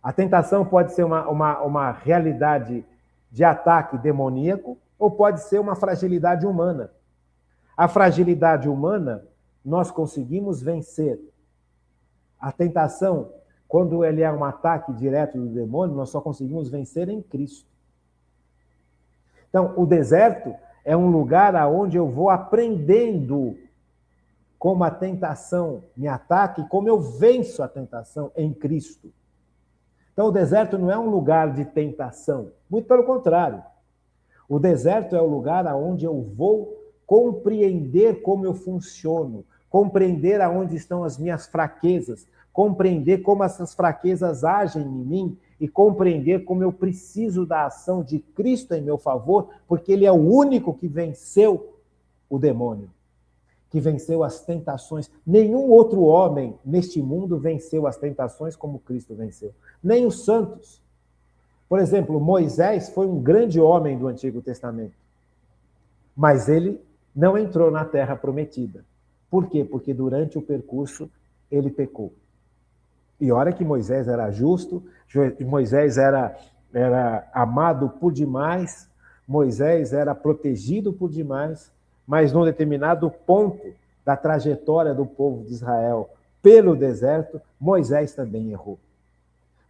[SPEAKER 1] A tentação pode ser uma realidade de ataque demoníaco ou pode ser uma fragilidade humana. A fragilidade humana nós conseguimos vencer. A tentação, quando ele é um ataque direto do demônio, nós só conseguimos vencer em Cristo. Então, o deserto é um lugar onde eu vou aprendendo como a tentação me ataca e como eu venço a tentação em Cristo. Então, o deserto não é um lugar de tentação, muito pelo contrário. O deserto é o lugar onde eu vou compreender como eu funciono, compreender aonde estão as minhas fraquezas, compreender como essas fraquezas agem em mim e compreender como eu preciso da ação de Cristo em meu favor, porque Ele é o único que venceu o demônio, que venceu as tentações. Nenhum outro homem neste mundo venceu as tentações como Cristo venceu. Nem os santos. Por exemplo, Moisés foi um grande homem do Antigo Testamento, mas ele não entrou na Terra Prometida. Por quê? Porque durante o percurso ele pecou. E olha que Moisés era justo, Moisés era amado por demais, Moisés era protegido por demais, mas num determinado ponto da trajetória do povo de Israel pelo deserto, Moisés também errou.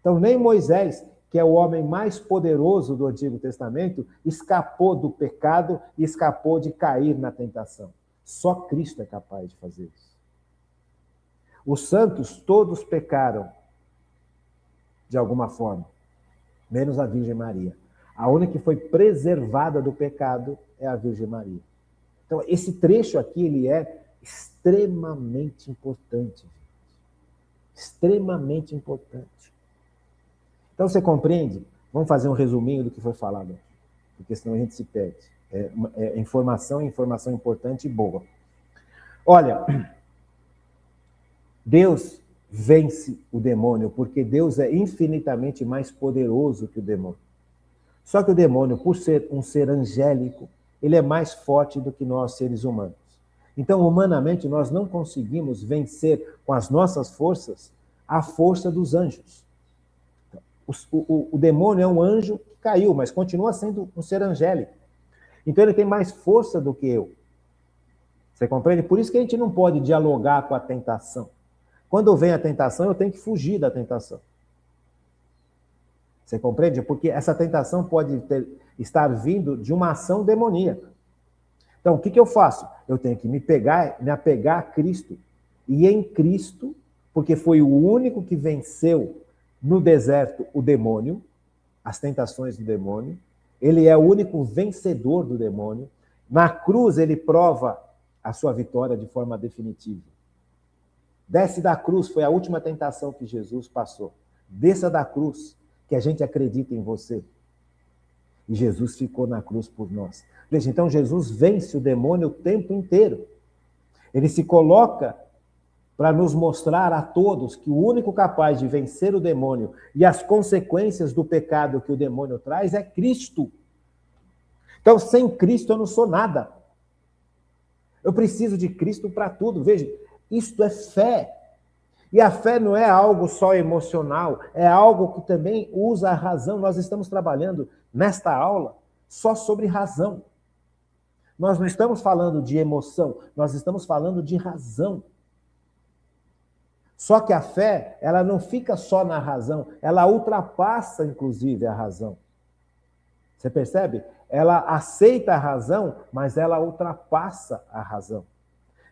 [SPEAKER 1] Então, nem Moisés, que é o homem mais poderoso do Antigo Testamento, escapou do pecado e escapou de cair na tentação. Só Cristo é capaz de fazer isso. Os santos todos pecaram, de alguma forma, menos a Virgem Maria. A única que foi preservada do pecado é a Virgem Maria. Então, esse trecho aqui, ele é extremamente importante. Gente. Extremamente importante. Então, você compreende? Vamos fazer um resuminho do que foi falado aqui, porque senão a gente se perde. Informação importante e boa. Olha, Deus vence o demônio, porque Deus é infinitamente mais poderoso que o demônio. Só que o demônio, por ser um ser angélico, ele é mais forte do que nós, seres humanos. Então, humanamente, nós não conseguimos vencer com as nossas forças a força dos anjos. O demônio é um anjo que caiu, mas continua sendo um ser angélico. Então, ele tem mais força do que eu. Você compreende? Por isso que a gente não pode dialogar com a tentação. Quando vem a tentação, eu tenho que fugir da tentação. Você compreende? Porque essa tentação pode estar vindo de uma ação demoníaca. Então, o que eu faço? Eu tenho que me apegar a Cristo. E em Cristo, porque foi o único que venceu no deserto o demônio, as tentações do demônio. Ele é o único vencedor do demônio. Na cruz, ele prova a sua vitória de forma definitiva. Desce da cruz, foi a última tentação que Jesus passou. Desça da cruz, que a gente acredita em você. E Jesus ficou na cruz por nós. Veja, então Jesus vence o demônio o tempo inteiro. Ele se coloca para nos mostrar a todos que o único capaz de vencer o demônio e as consequências do pecado que o demônio traz é Cristo. Então, sem Cristo eu não sou nada. Eu preciso de Cristo para tudo. Veja, isto é fé. E a fé não é algo só emocional, é algo que também usa a razão. Nós estamos trabalhando nesta aula só sobre razão. Nós não estamos falando de emoção, nós estamos falando de razão. Só que a fé, ela não fica só na razão, ela ultrapassa, inclusive, a razão. Você percebe? Ela aceita a razão, mas ela ultrapassa a razão.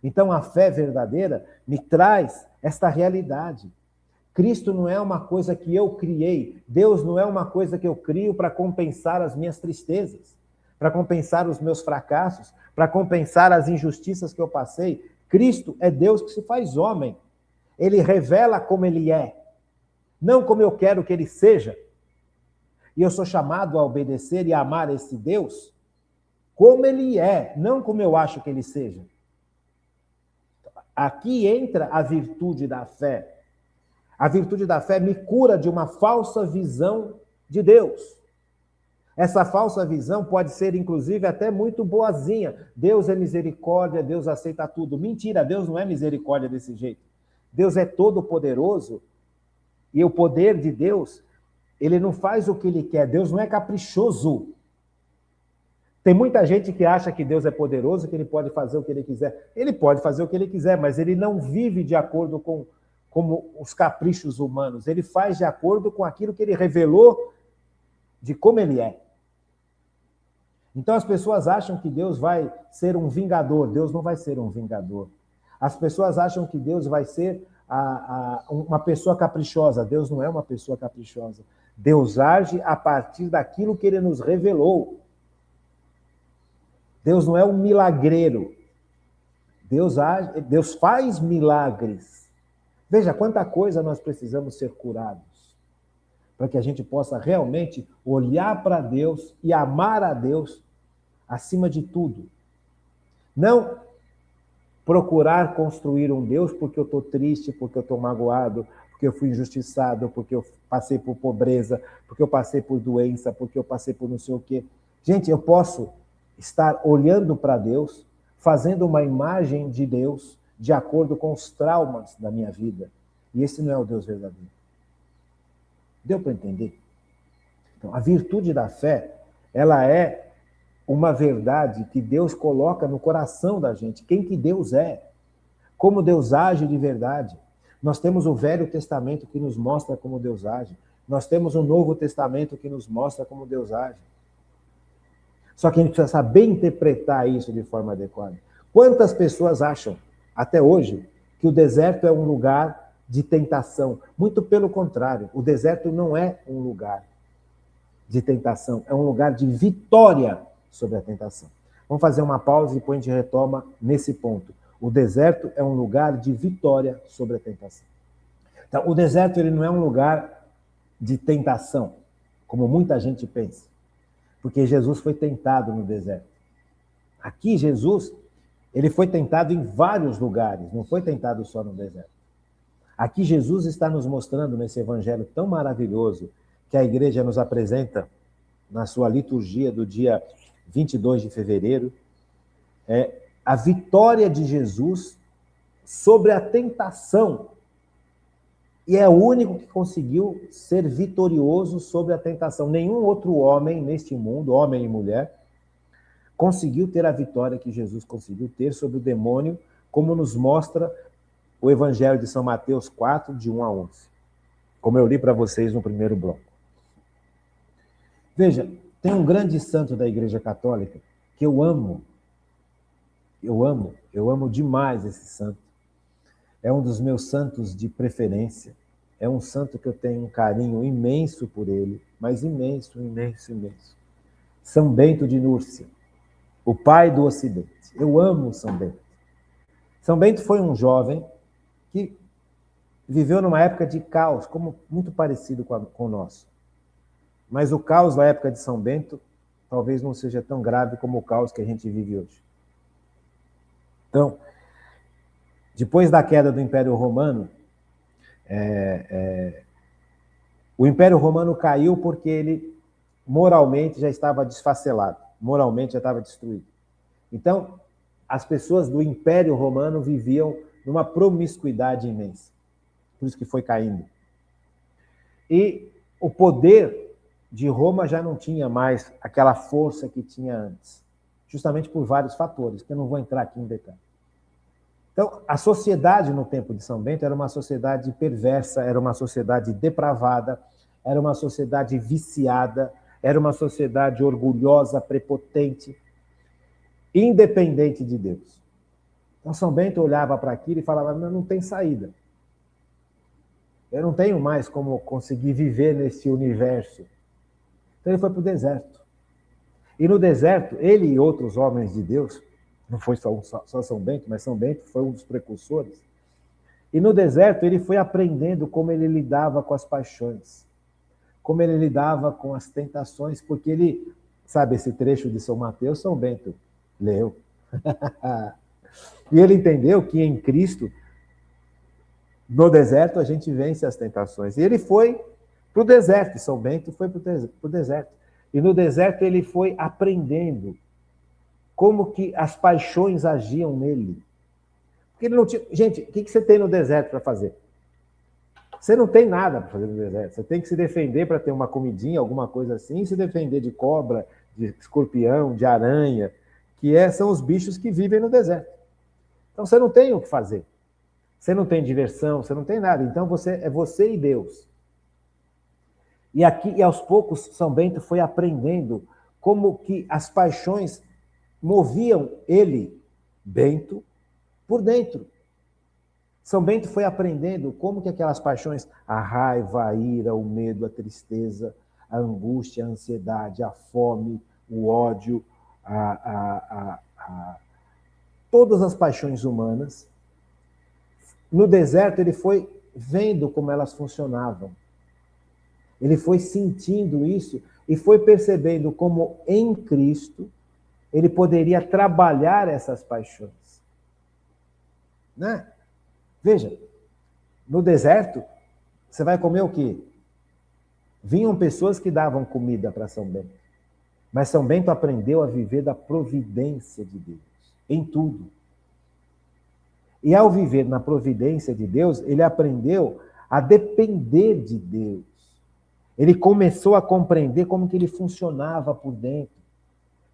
[SPEAKER 1] Então, a fé verdadeira me traz esta realidade. Cristo não é uma coisa que eu criei. Deus não é uma coisa que eu crio para compensar as minhas tristezas, para compensar os meus fracassos, para compensar as injustiças que eu passei. Cristo é Deus que se faz homem. Ele revela como ele é, não como eu quero que ele seja. E eu sou chamado a obedecer e a amar esse Deus como ele é, não como eu acho que ele seja. Aqui entra a virtude da fé. A virtude da fé me cura de uma falsa visão de Deus. Essa falsa visão pode ser, inclusive, até muito boazinha. Deus é misericórdia, Deus aceita tudo. Mentira, Deus não é misericórdia desse jeito. Deus é todo-poderoso e o poder de Deus, ele não faz o que ele quer. Deus não é caprichoso. Tem muita gente que acha que Deus é poderoso, que ele pode fazer o que ele quiser. Ele pode fazer o que ele quiser, mas ele não vive de acordo com os caprichos humanos. Ele faz de acordo com aquilo que ele revelou de como ele é. Então as pessoas acham que Deus vai ser um vingador. Deus não vai ser um vingador. As pessoas acham que Deus vai ser uma pessoa caprichosa. Deus não é uma pessoa caprichosa. Deus age a partir daquilo que ele nos revelou. Deus não é um milagreiro. Deus faz milagres. Veja quanta coisa nós precisamos ser curados para que a gente possa realmente olhar para Deus e amar a Deus acima de tudo. Não procurar construir um Deus porque eu estou triste, porque eu estou magoado, porque eu fui injustiçado, porque eu passei por pobreza, porque eu passei por doença, porque eu passei por não sei o quê. Gente, eu posso estar olhando para Deus, fazendo uma imagem de Deus de acordo com os traumas da minha vida. E esse não é o Deus verdadeiro. Deu para entender? Então, a virtude da fé, ela é uma verdade que Deus coloca no coração da gente. Quem que Deus é? Como Deus age de verdade. Nós temos o Velho Testamento que nos mostra como Deus age. Nós temos o Novo Testamento que nos mostra como Deus age. Só que a gente precisa saber interpretar isso de forma adequada. Quantas pessoas acham, até hoje, que o deserto é um lugar de tentação? Muito pelo contrário, o deserto não é um lugar de tentação, é um lugar de vitória sobre a tentação. Vamos fazer uma pausa e depois a gente retoma nesse ponto. O deserto é um lugar de vitória sobre a tentação. Então, o deserto ele não é um lugar de tentação, como muita gente pensa, porque Jesus foi tentado no deserto. Aqui, Jesus, ele foi tentado em vários lugares, não foi tentado só no deserto. Aqui, Jesus está nos mostrando nesse evangelho tão maravilhoso que a igreja nos apresenta na sua liturgia do dia 22 de fevereiro, a vitória de Jesus sobre a tentação. E é o único que conseguiu ser vitorioso sobre a tentação. Nenhum outro homem neste mundo, homem e mulher, conseguiu ter a vitória que Jesus conseguiu ter sobre o demônio, como nos mostra o Evangelho de São Mateus 4, de 1 a 11. Como eu li para vocês no primeiro bloco. Veja, tem um grande santo da Igreja Católica que eu amo. Eu amo demais esse santo. É um dos meus santos de preferência. É um santo que eu tenho um carinho imenso por ele, mas imenso, imenso, imenso. São Bento de Núrcia, o pai do Ocidente. Eu amo São Bento. São Bento foi um jovem que viveu numa época de caos, como muito parecido com o nosso. Mas o caos da época de São Bento talvez não seja tão grave como o caos que a gente vive hoje. Então, depois da queda do Império Romano, o Império Romano caiu porque ele moralmente já estava desfacelado, moralmente já estava destruído. Então, as pessoas do Império Romano viviam numa promiscuidade imensa. Por isso que foi caindo. E o poder de Roma já não tinha mais aquela força que tinha antes, justamente por vários fatores, que eu não vou entrar aqui em detalhe. Então, a sociedade no tempo de São Bento era uma sociedade perversa, era uma sociedade depravada, era uma sociedade viciada, era uma sociedade orgulhosa, prepotente, independente de Deus. Então, São Bento olhava para aquilo e falava, não tem saída. Eu não tenho mais como conseguir viver nesse universo. Então, ele foi para o deserto. E no deserto, ele e outros homens de Deus, não foi só São Bento, mas São Bento foi um dos precursores. E no deserto ele foi aprendendo como ele lidava com as paixões, como ele lidava com as tentações, porque ele, sabe esse trecho de São Mateus, São Bento leu. E ele entendeu que em Cristo, no deserto, a gente vence as tentações. E ele foi para o deserto, São Bento foi para o deserto. E no deserto ele foi aprendendo como que as paixões agiam nele. Porque ele não tinha... Gente, o que você tem no deserto para fazer? Você não tem nada para fazer no deserto. Você tem que se defender para ter uma comidinha, alguma coisa assim, e se defender de cobra, de escorpião, de aranha, que são os bichos que vivem no deserto. Então você não tem o que fazer. Você não tem diversão, você não tem nada. Então é você e Deus. E aqui, e aos poucos, São Bento foi aprendendo como que as paixões moviam ele, Bento, por dentro. São Bento foi aprendendo como que aquelas paixões, a raiva, a ira, o medo, a tristeza, a angústia, a ansiedade, a fome, o ódio, todas as paixões humanas. No deserto, ele foi vendo como elas funcionavam. Ele foi sentindo isso e foi percebendo como em Cristo ele poderia trabalhar essas paixões. Né? Veja, no deserto, você vai comer o quê? Vinham pessoas que davam comida para São Bento. Mas São Bento aprendeu a viver da providência de Deus, em tudo. E ao viver na providência de Deus, ele aprendeu a depender de Deus. Ele começou a compreender como que ele funcionava por dentro.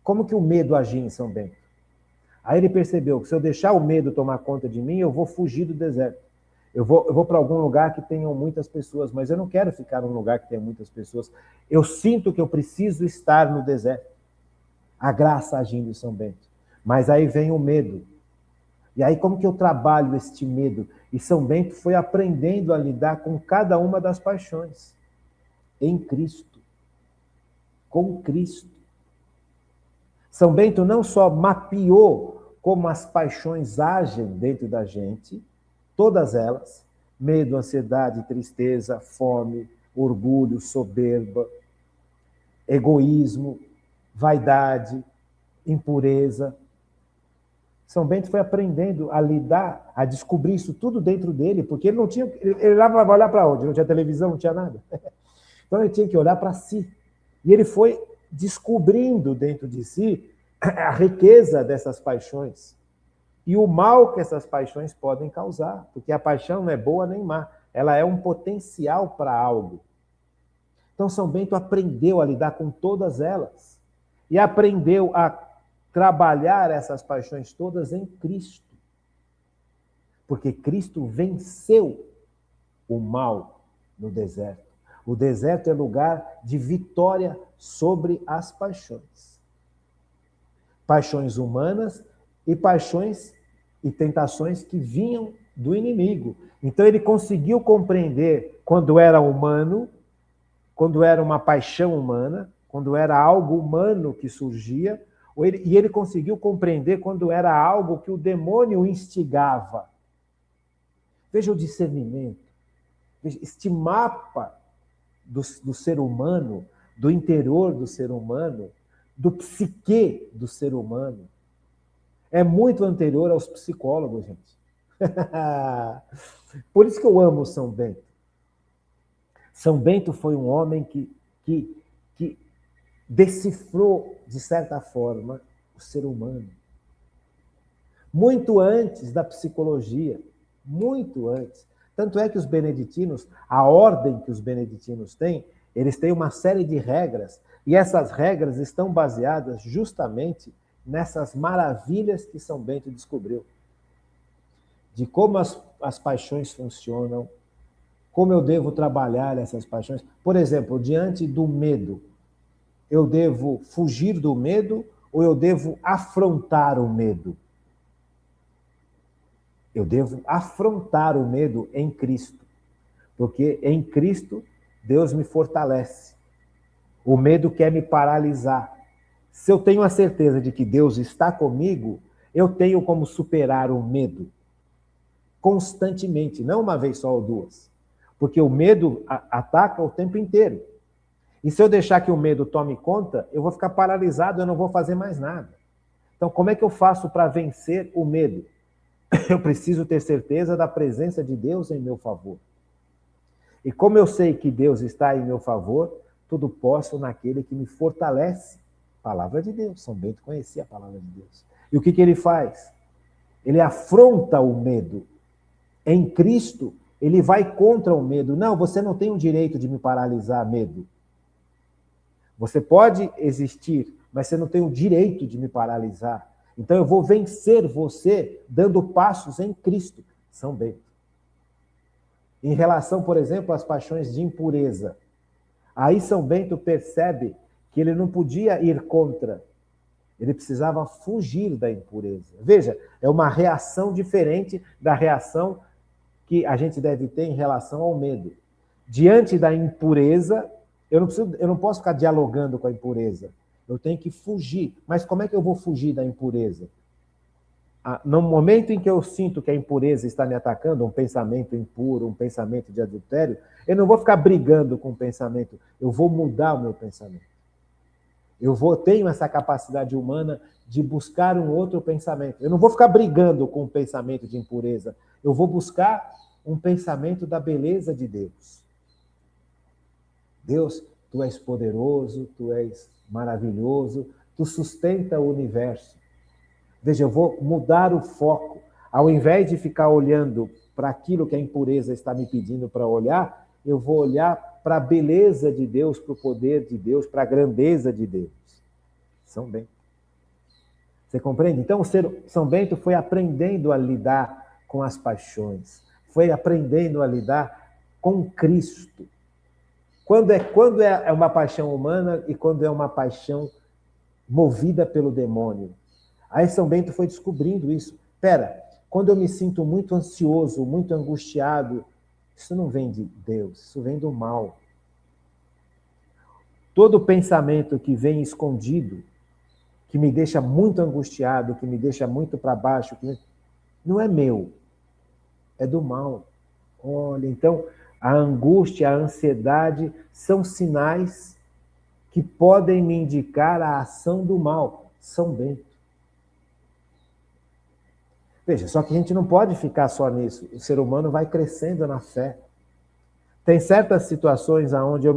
[SPEAKER 1] Como que o medo agia em São Bento. Aí ele percebeu que se eu deixar o medo tomar conta de mim, eu vou fugir do deserto. Eu vou para algum lugar que tenham muitas pessoas, mas eu não quero ficar num lugar que tenha muitas pessoas. Eu sinto que eu preciso estar no deserto. A graça agindo em São Bento. Mas aí vem o medo. E aí como que eu trabalho este medo? E São Bento foi aprendendo a lidar com cada uma das paixões. Em Cristo. Com Cristo. São Bento não só mapeou como as paixões agem dentro da gente, todas elas, medo, ansiedade, tristeza, fome, orgulho, soberba, egoísmo, vaidade, impureza. São Bento foi aprendendo a lidar, a descobrir isso tudo dentro dele, porque ele não tinha... Ele vai olhar para onde? Não tinha televisão, não tinha nada. Então ele tinha que olhar para si. E ele foi descobrindo dentro de si a riqueza dessas paixões e o mal que essas paixões podem causar, porque a paixão não é boa nem má, ela é um potencial para algo. Então São Bento aprendeu a lidar com todas elas e aprendeu a trabalhar essas paixões todas em Cristo, porque Cristo venceu o mal no deserto. O deserto é lugar de vitória sobre as paixões. Paixões humanas e paixões e tentações que vinham do inimigo. Então ele conseguiu compreender quando era humano, quando era uma paixão humana, quando era algo humano que surgia, e ele conseguiu compreender quando era algo que o demônio instigava. Veja o discernimento. Veja, este mapa do ser humano, do interior do ser humano, do psique do ser humano, é muito anterior aos psicólogos, gente. Por isso que eu amo São Bento. São Bento foi um homem que decifrou, de certa forma, o ser humano. Muito antes da psicologia, muito antes. Tanto é que os beneditinos, a ordem que os beneditinos têm, eles têm uma série de regras, e essas regras estão baseadas justamente nessas maravilhas que São Bento descobriu. De como as paixões funcionam, como eu devo trabalhar essas paixões. Por exemplo, diante do medo, eu devo fugir do medo ou eu devo afrontar o medo? Eu devo afrontar o medo em Cristo, porque em Cristo Deus me fortalece. O medo quer me paralisar. Se eu tenho a certeza de que Deus está comigo, eu tenho como superar o medo constantemente, não uma vez só ou duas, porque o medo ataca o tempo inteiro. E se eu deixar que o medo tome conta, eu vou ficar paralisado, eu não vou fazer mais nada. Então, como é que eu faço para vencer o medo? Eu preciso ter certeza da presença de Deus em meu favor. E como eu sei que Deus está em meu favor, tudo posso naquele que me fortalece. Palavra de Deus. São Bento conhecia a palavra de Deus. E o que ele faz? Ele afronta o medo. Em Cristo, ele vai contra o medo. Não, você não tem o direito de me paralisar, medo. Você pode existir, mas você não tem o direito de me paralisar. Então eu vou vencer você dando passos em Cristo. São Bento. Em relação, por exemplo, às paixões de impureza. Aí São Bento percebe que ele não podia ir contra. Ele precisava fugir da impureza. Veja, é uma reação diferente da reação que a gente deve ter em relação ao medo. Diante da impureza, eu não posso ficar dialogando com a impureza. Eu tenho que fugir. Mas como é que eu vou fugir da impureza? No momento em que eu sinto que a impureza está me atacando, um pensamento impuro, um pensamento de adultério, eu não vou ficar brigando com o pensamento, eu vou mudar o meu pensamento. Tenho essa capacidade humana de buscar um outro pensamento. Eu não vou ficar brigando com o pensamento de impureza, eu vou buscar um pensamento da beleza de Deus. Deus, tu és poderoso, tu és maravilhoso, tu sustenta o universo. Veja, eu vou mudar o foco. Ao invés de ficar olhando para aquilo que a impureza está me pedindo para olhar, eu vou olhar para a beleza de Deus, para o poder de Deus, para a grandeza de Deus. São Bento. Você compreende? Então, São Bento foi aprendendo a lidar com as paixões, foi aprendendo a lidar com Cristo. Quando é uma paixão humana e quando é uma paixão movida pelo demônio. Aí São Bento foi descobrindo isso. Espera, quando eu me sinto muito ansioso, muito angustiado, isso não vem de Deus, isso vem do mal. Todo pensamento que vem escondido, que me deixa muito angustiado, que me deixa muito para baixo, não é meu, é do mal. Olha, então, a angústia, a ansiedade são sinais que podem me indicar a ação do mal. São Bento. Veja, só que a gente não pode ficar só nisso. O ser humano vai crescendo na fé. Tem certas situações onde eu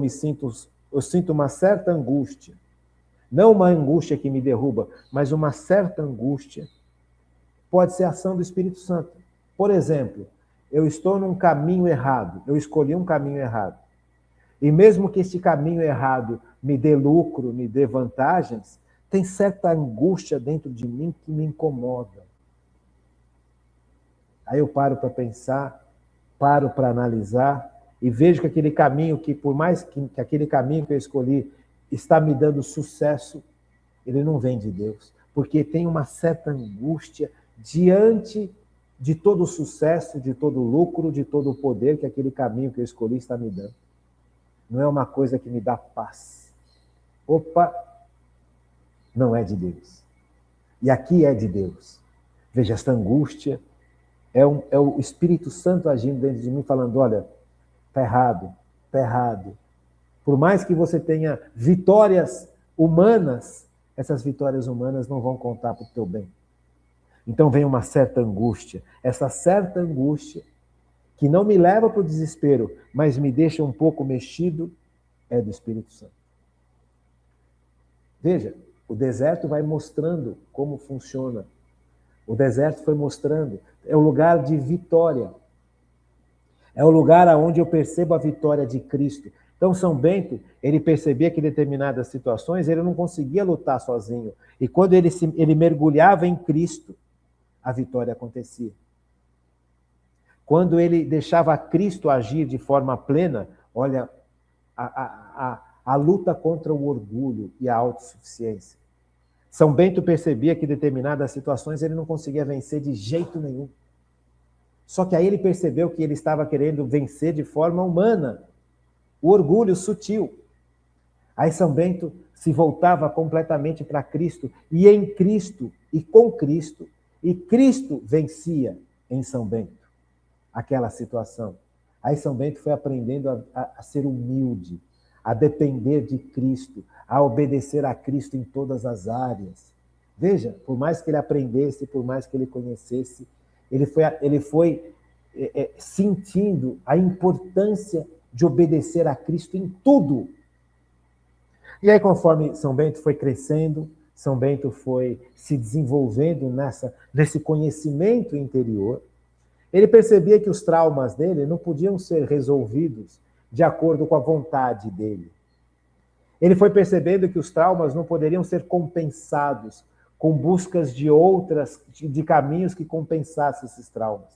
[SPEAKER 1] sinto uma certa angústia. Não uma angústia que me derruba, mas uma certa angústia. Pode ser ação do Espírito Santo. Por exemplo, eu estou num caminho errado, eu escolhi um caminho errado. E mesmo que este caminho errado me dê lucro, me dê vantagens, tem certa angústia dentro de mim que me incomoda. Aí eu paro para pensar, paro para analisar e vejo que aquele caminho por mais que aquele caminho que eu escolhi está me dando sucesso, ele não vem de Deus. Porque tem uma certa angústia diante de todo o sucesso, de todo o lucro, de todo o poder que aquele caminho que eu escolhi está me dando. Não é uma coisa que me dá paz. Opa, não é de Deus. E aqui é de Deus. Veja, esta angústia é o Espírito Santo agindo dentro de mim, falando, olha, está errado, está errado. Por mais que você tenha vitórias humanas, essas vitórias humanas não vão contar para o teu bem. Então vem uma certa angústia. Essa certa angústia, que não me leva para o desespero, mas me deixa um pouco mexido, é do Espírito Santo. Veja, o deserto vai mostrando como funciona. O deserto foi mostrando. É o lugar de vitória. É o lugar onde eu percebo a vitória de Cristo. Então, São Bento, ele percebia que em determinadas situações ele não conseguia lutar sozinho. E quando ele mergulhava em Cristo, a vitória acontecia. Quando ele deixava Cristo agir de forma plena, olha, a luta contra o orgulho e a autossuficiência. São Bento percebia que em determinadas situações ele não conseguia vencer de jeito nenhum. Só que aí ele percebeu que ele estava querendo vencer de forma humana, o orgulho sutil. Aí São Bento se voltava completamente para Cristo, e em Cristo, e com Cristo, e Cristo vencia em São Bento aquela situação. Aí São Bento foi aprendendo a ser humilde, a depender de Cristo, a obedecer a Cristo em todas as áreas. Veja, por mais que ele aprendesse, por mais que ele conhecesse, ele foi sentindo a importância de obedecer a Cristo em tudo. E aí, conforme São Bento foi crescendo, São Bento foi se desenvolvendo nesse conhecimento interior, ele percebia que os traumas dele não podiam ser resolvidos de acordo com a vontade dele. Ele foi percebendo que os traumas não poderiam ser compensados com buscas de caminhos que compensassem esses traumas.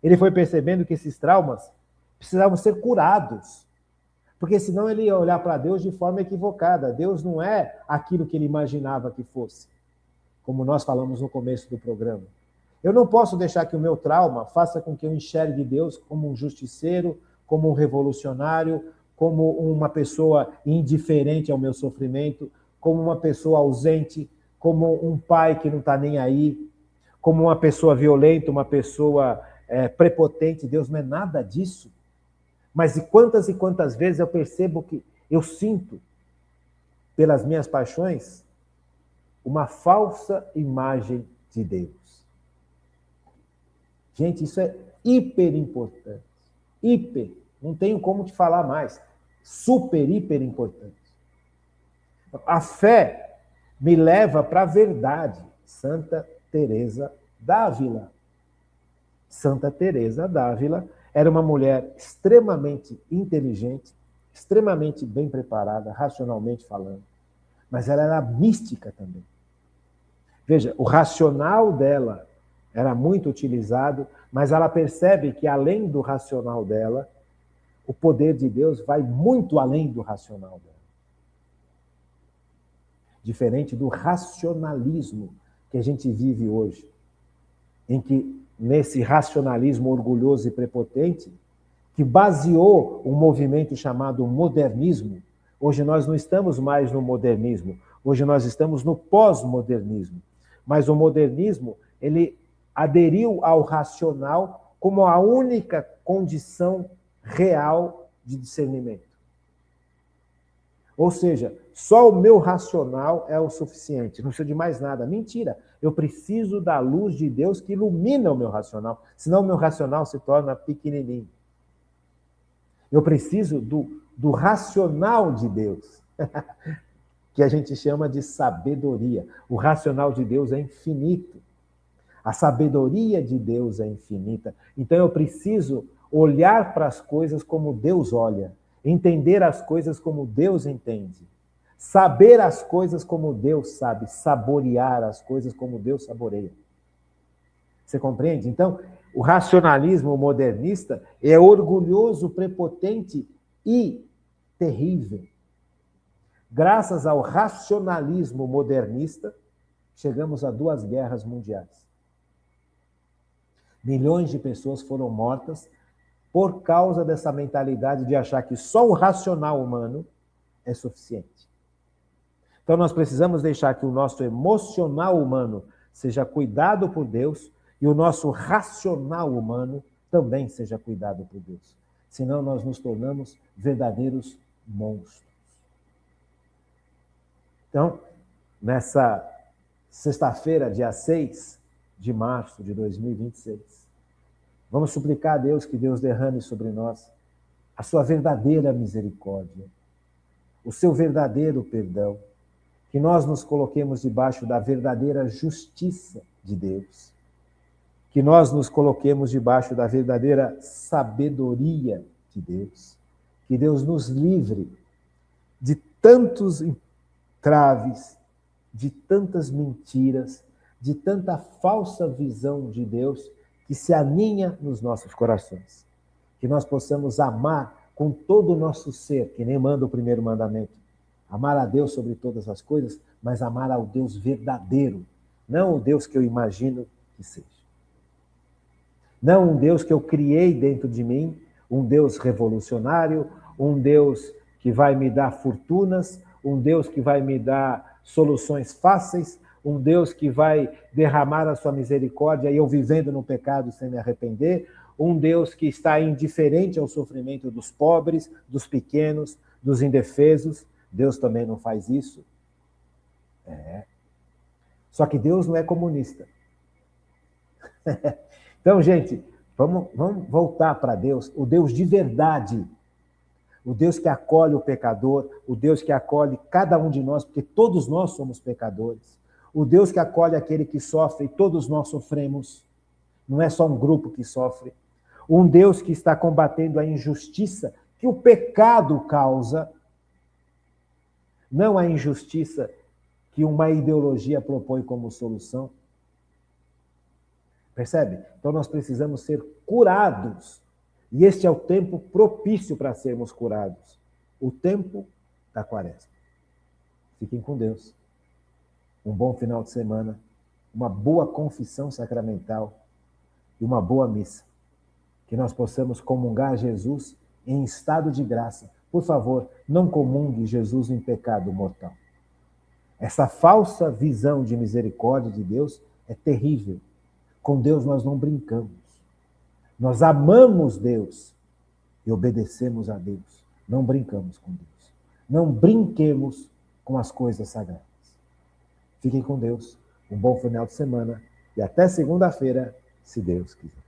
[SPEAKER 1] Ele foi percebendo que esses traumas precisavam ser curados, porque senão ele ia olhar para Deus de forma equivocada. Deus não é aquilo que ele imaginava que fosse, como nós falamos no começo do programa. Eu não posso deixar que o meu trauma faça com que eu enxergue Deus como um justiceiro, como um revolucionário, como uma pessoa indiferente ao meu sofrimento, como uma pessoa ausente, como um pai que não está nem aí, como uma pessoa violenta, uma pessoa prepotente. Deus não é nada disso. Mas e quantas vezes eu percebo que eu sinto, pelas minhas paixões, uma falsa imagem de Deus. Gente, isso é hiper importante. Hiper. Não tenho como te falar mais. Super, hiper importante. A fé me leva para a verdade. Santa Teresa d'Ávila. Santa Teresa d'Ávila era uma mulher extremamente inteligente, extremamente bem preparada, racionalmente falando, mas ela era mística também. Veja, o racional dela era muito utilizado, mas ela percebe que, além do racional dela, o poder de Deus vai muito além do racional dela. Diferente do racionalismo que a gente vive hoje, em que, nesse racionalismo orgulhoso e prepotente, que baseou um movimento chamado modernismo, hoje nós não estamos mais no modernismo, hoje nós estamos no pós-modernismo. Mas o modernismo, ele aderiu ao racional como a única condição real de discernimento. Ou seja, só o meu racional é o suficiente, não preciso de mais nada. Mentira, eu preciso da luz de Deus que ilumina o meu racional, senão o meu racional se torna pequenininho. Eu preciso do racional de Deus, que a gente chama de sabedoria. O racional de Deus é infinito. A sabedoria de Deus é infinita. Então eu preciso olhar para as coisas como Deus olha, entender as coisas como Deus entende, saber as coisas como Deus sabe, saborear as coisas como Deus saboreia. Você compreende? Então, o racionalismo modernista é orgulhoso, prepotente e terrível. Graças ao racionalismo modernista, chegamos a 2 guerras mundiais. Milhões de pessoas foram mortas por causa dessa mentalidade de achar que só o racional humano é suficiente. Então, nós precisamos deixar que o nosso emocional humano seja cuidado por Deus e o nosso racional humano também seja cuidado por Deus. Senão, nós nos tornamos verdadeiros monstros. Então, nessa sexta-feira, dia 6 de março de 2026, vamos suplicar a Deus que Deus derrame sobre nós a sua verdadeira misericórdia, o seu verdadeiro perdão, que nós nos coloquemos debaixo da verdadeira justiça de Deus, que nós nos coloquemos debaixo da verdadeira sabedoria de Deus, que Deus nos livre de tantos entraves, de tantas mentiras, de tanta falsa visão de Deus que se aninha nos nossos corações. Que nós possamos amar com todo o nosso ser, que nem manda o primeiro mandamento. Amar a Deus sobre todas as coisas, mas amar ao Deus verdadeiro, não o Deus que eu imagino que seja. Não um Deus que eu criei dentro de mim, um Deus revolucionário, um Deus que vai me dar fortunas, um Deus que vai me dar soluções fáceis, um Deus que vai derramar a sua misericórdia e eu vivendo no pecado sem me arrepender, um Deus que está indiferente ao sofrimento dos pobres, dos pequenos, dos indefesos. Deus também não faz isso. Só que Deus não é comunista. Então, gente, vamos voltar para Deus, o Deus de verdade, o Deus que acolhe o pecador, o Deus que acolhe cada um de nós, porque todos nós somos pecadores, o Deus que acolhe aquele que sofre, e todos nós sofremos, não é só um grupo que sofre, um Deus que está combatendo a injustiça que o pecado causa, não a injustiça que uma ideologia propõe como solução. Percebe? Então nós precisamos ser curados. E este é o tempo propício para sermos curados. O tempo da Quaresma. Fiquem com Deus. Um bom final de semana, uma boa confissão sacramental e uma boa missa. Que nós possamos comungar Jesus em estado de graça. Por favor, não comungue Jesus em pecado mortal. Essa falsa visão de misericórdia de Deus é terrível. Com Deus nós não brincamos. Nós amamos Deus e obedecemos a Deus. Não brincamos com Deus. Não brinquemos com as coisas sagradas. Fiquem com Deus. Um bom final de semana e até segunda-feira, se Deus quiser.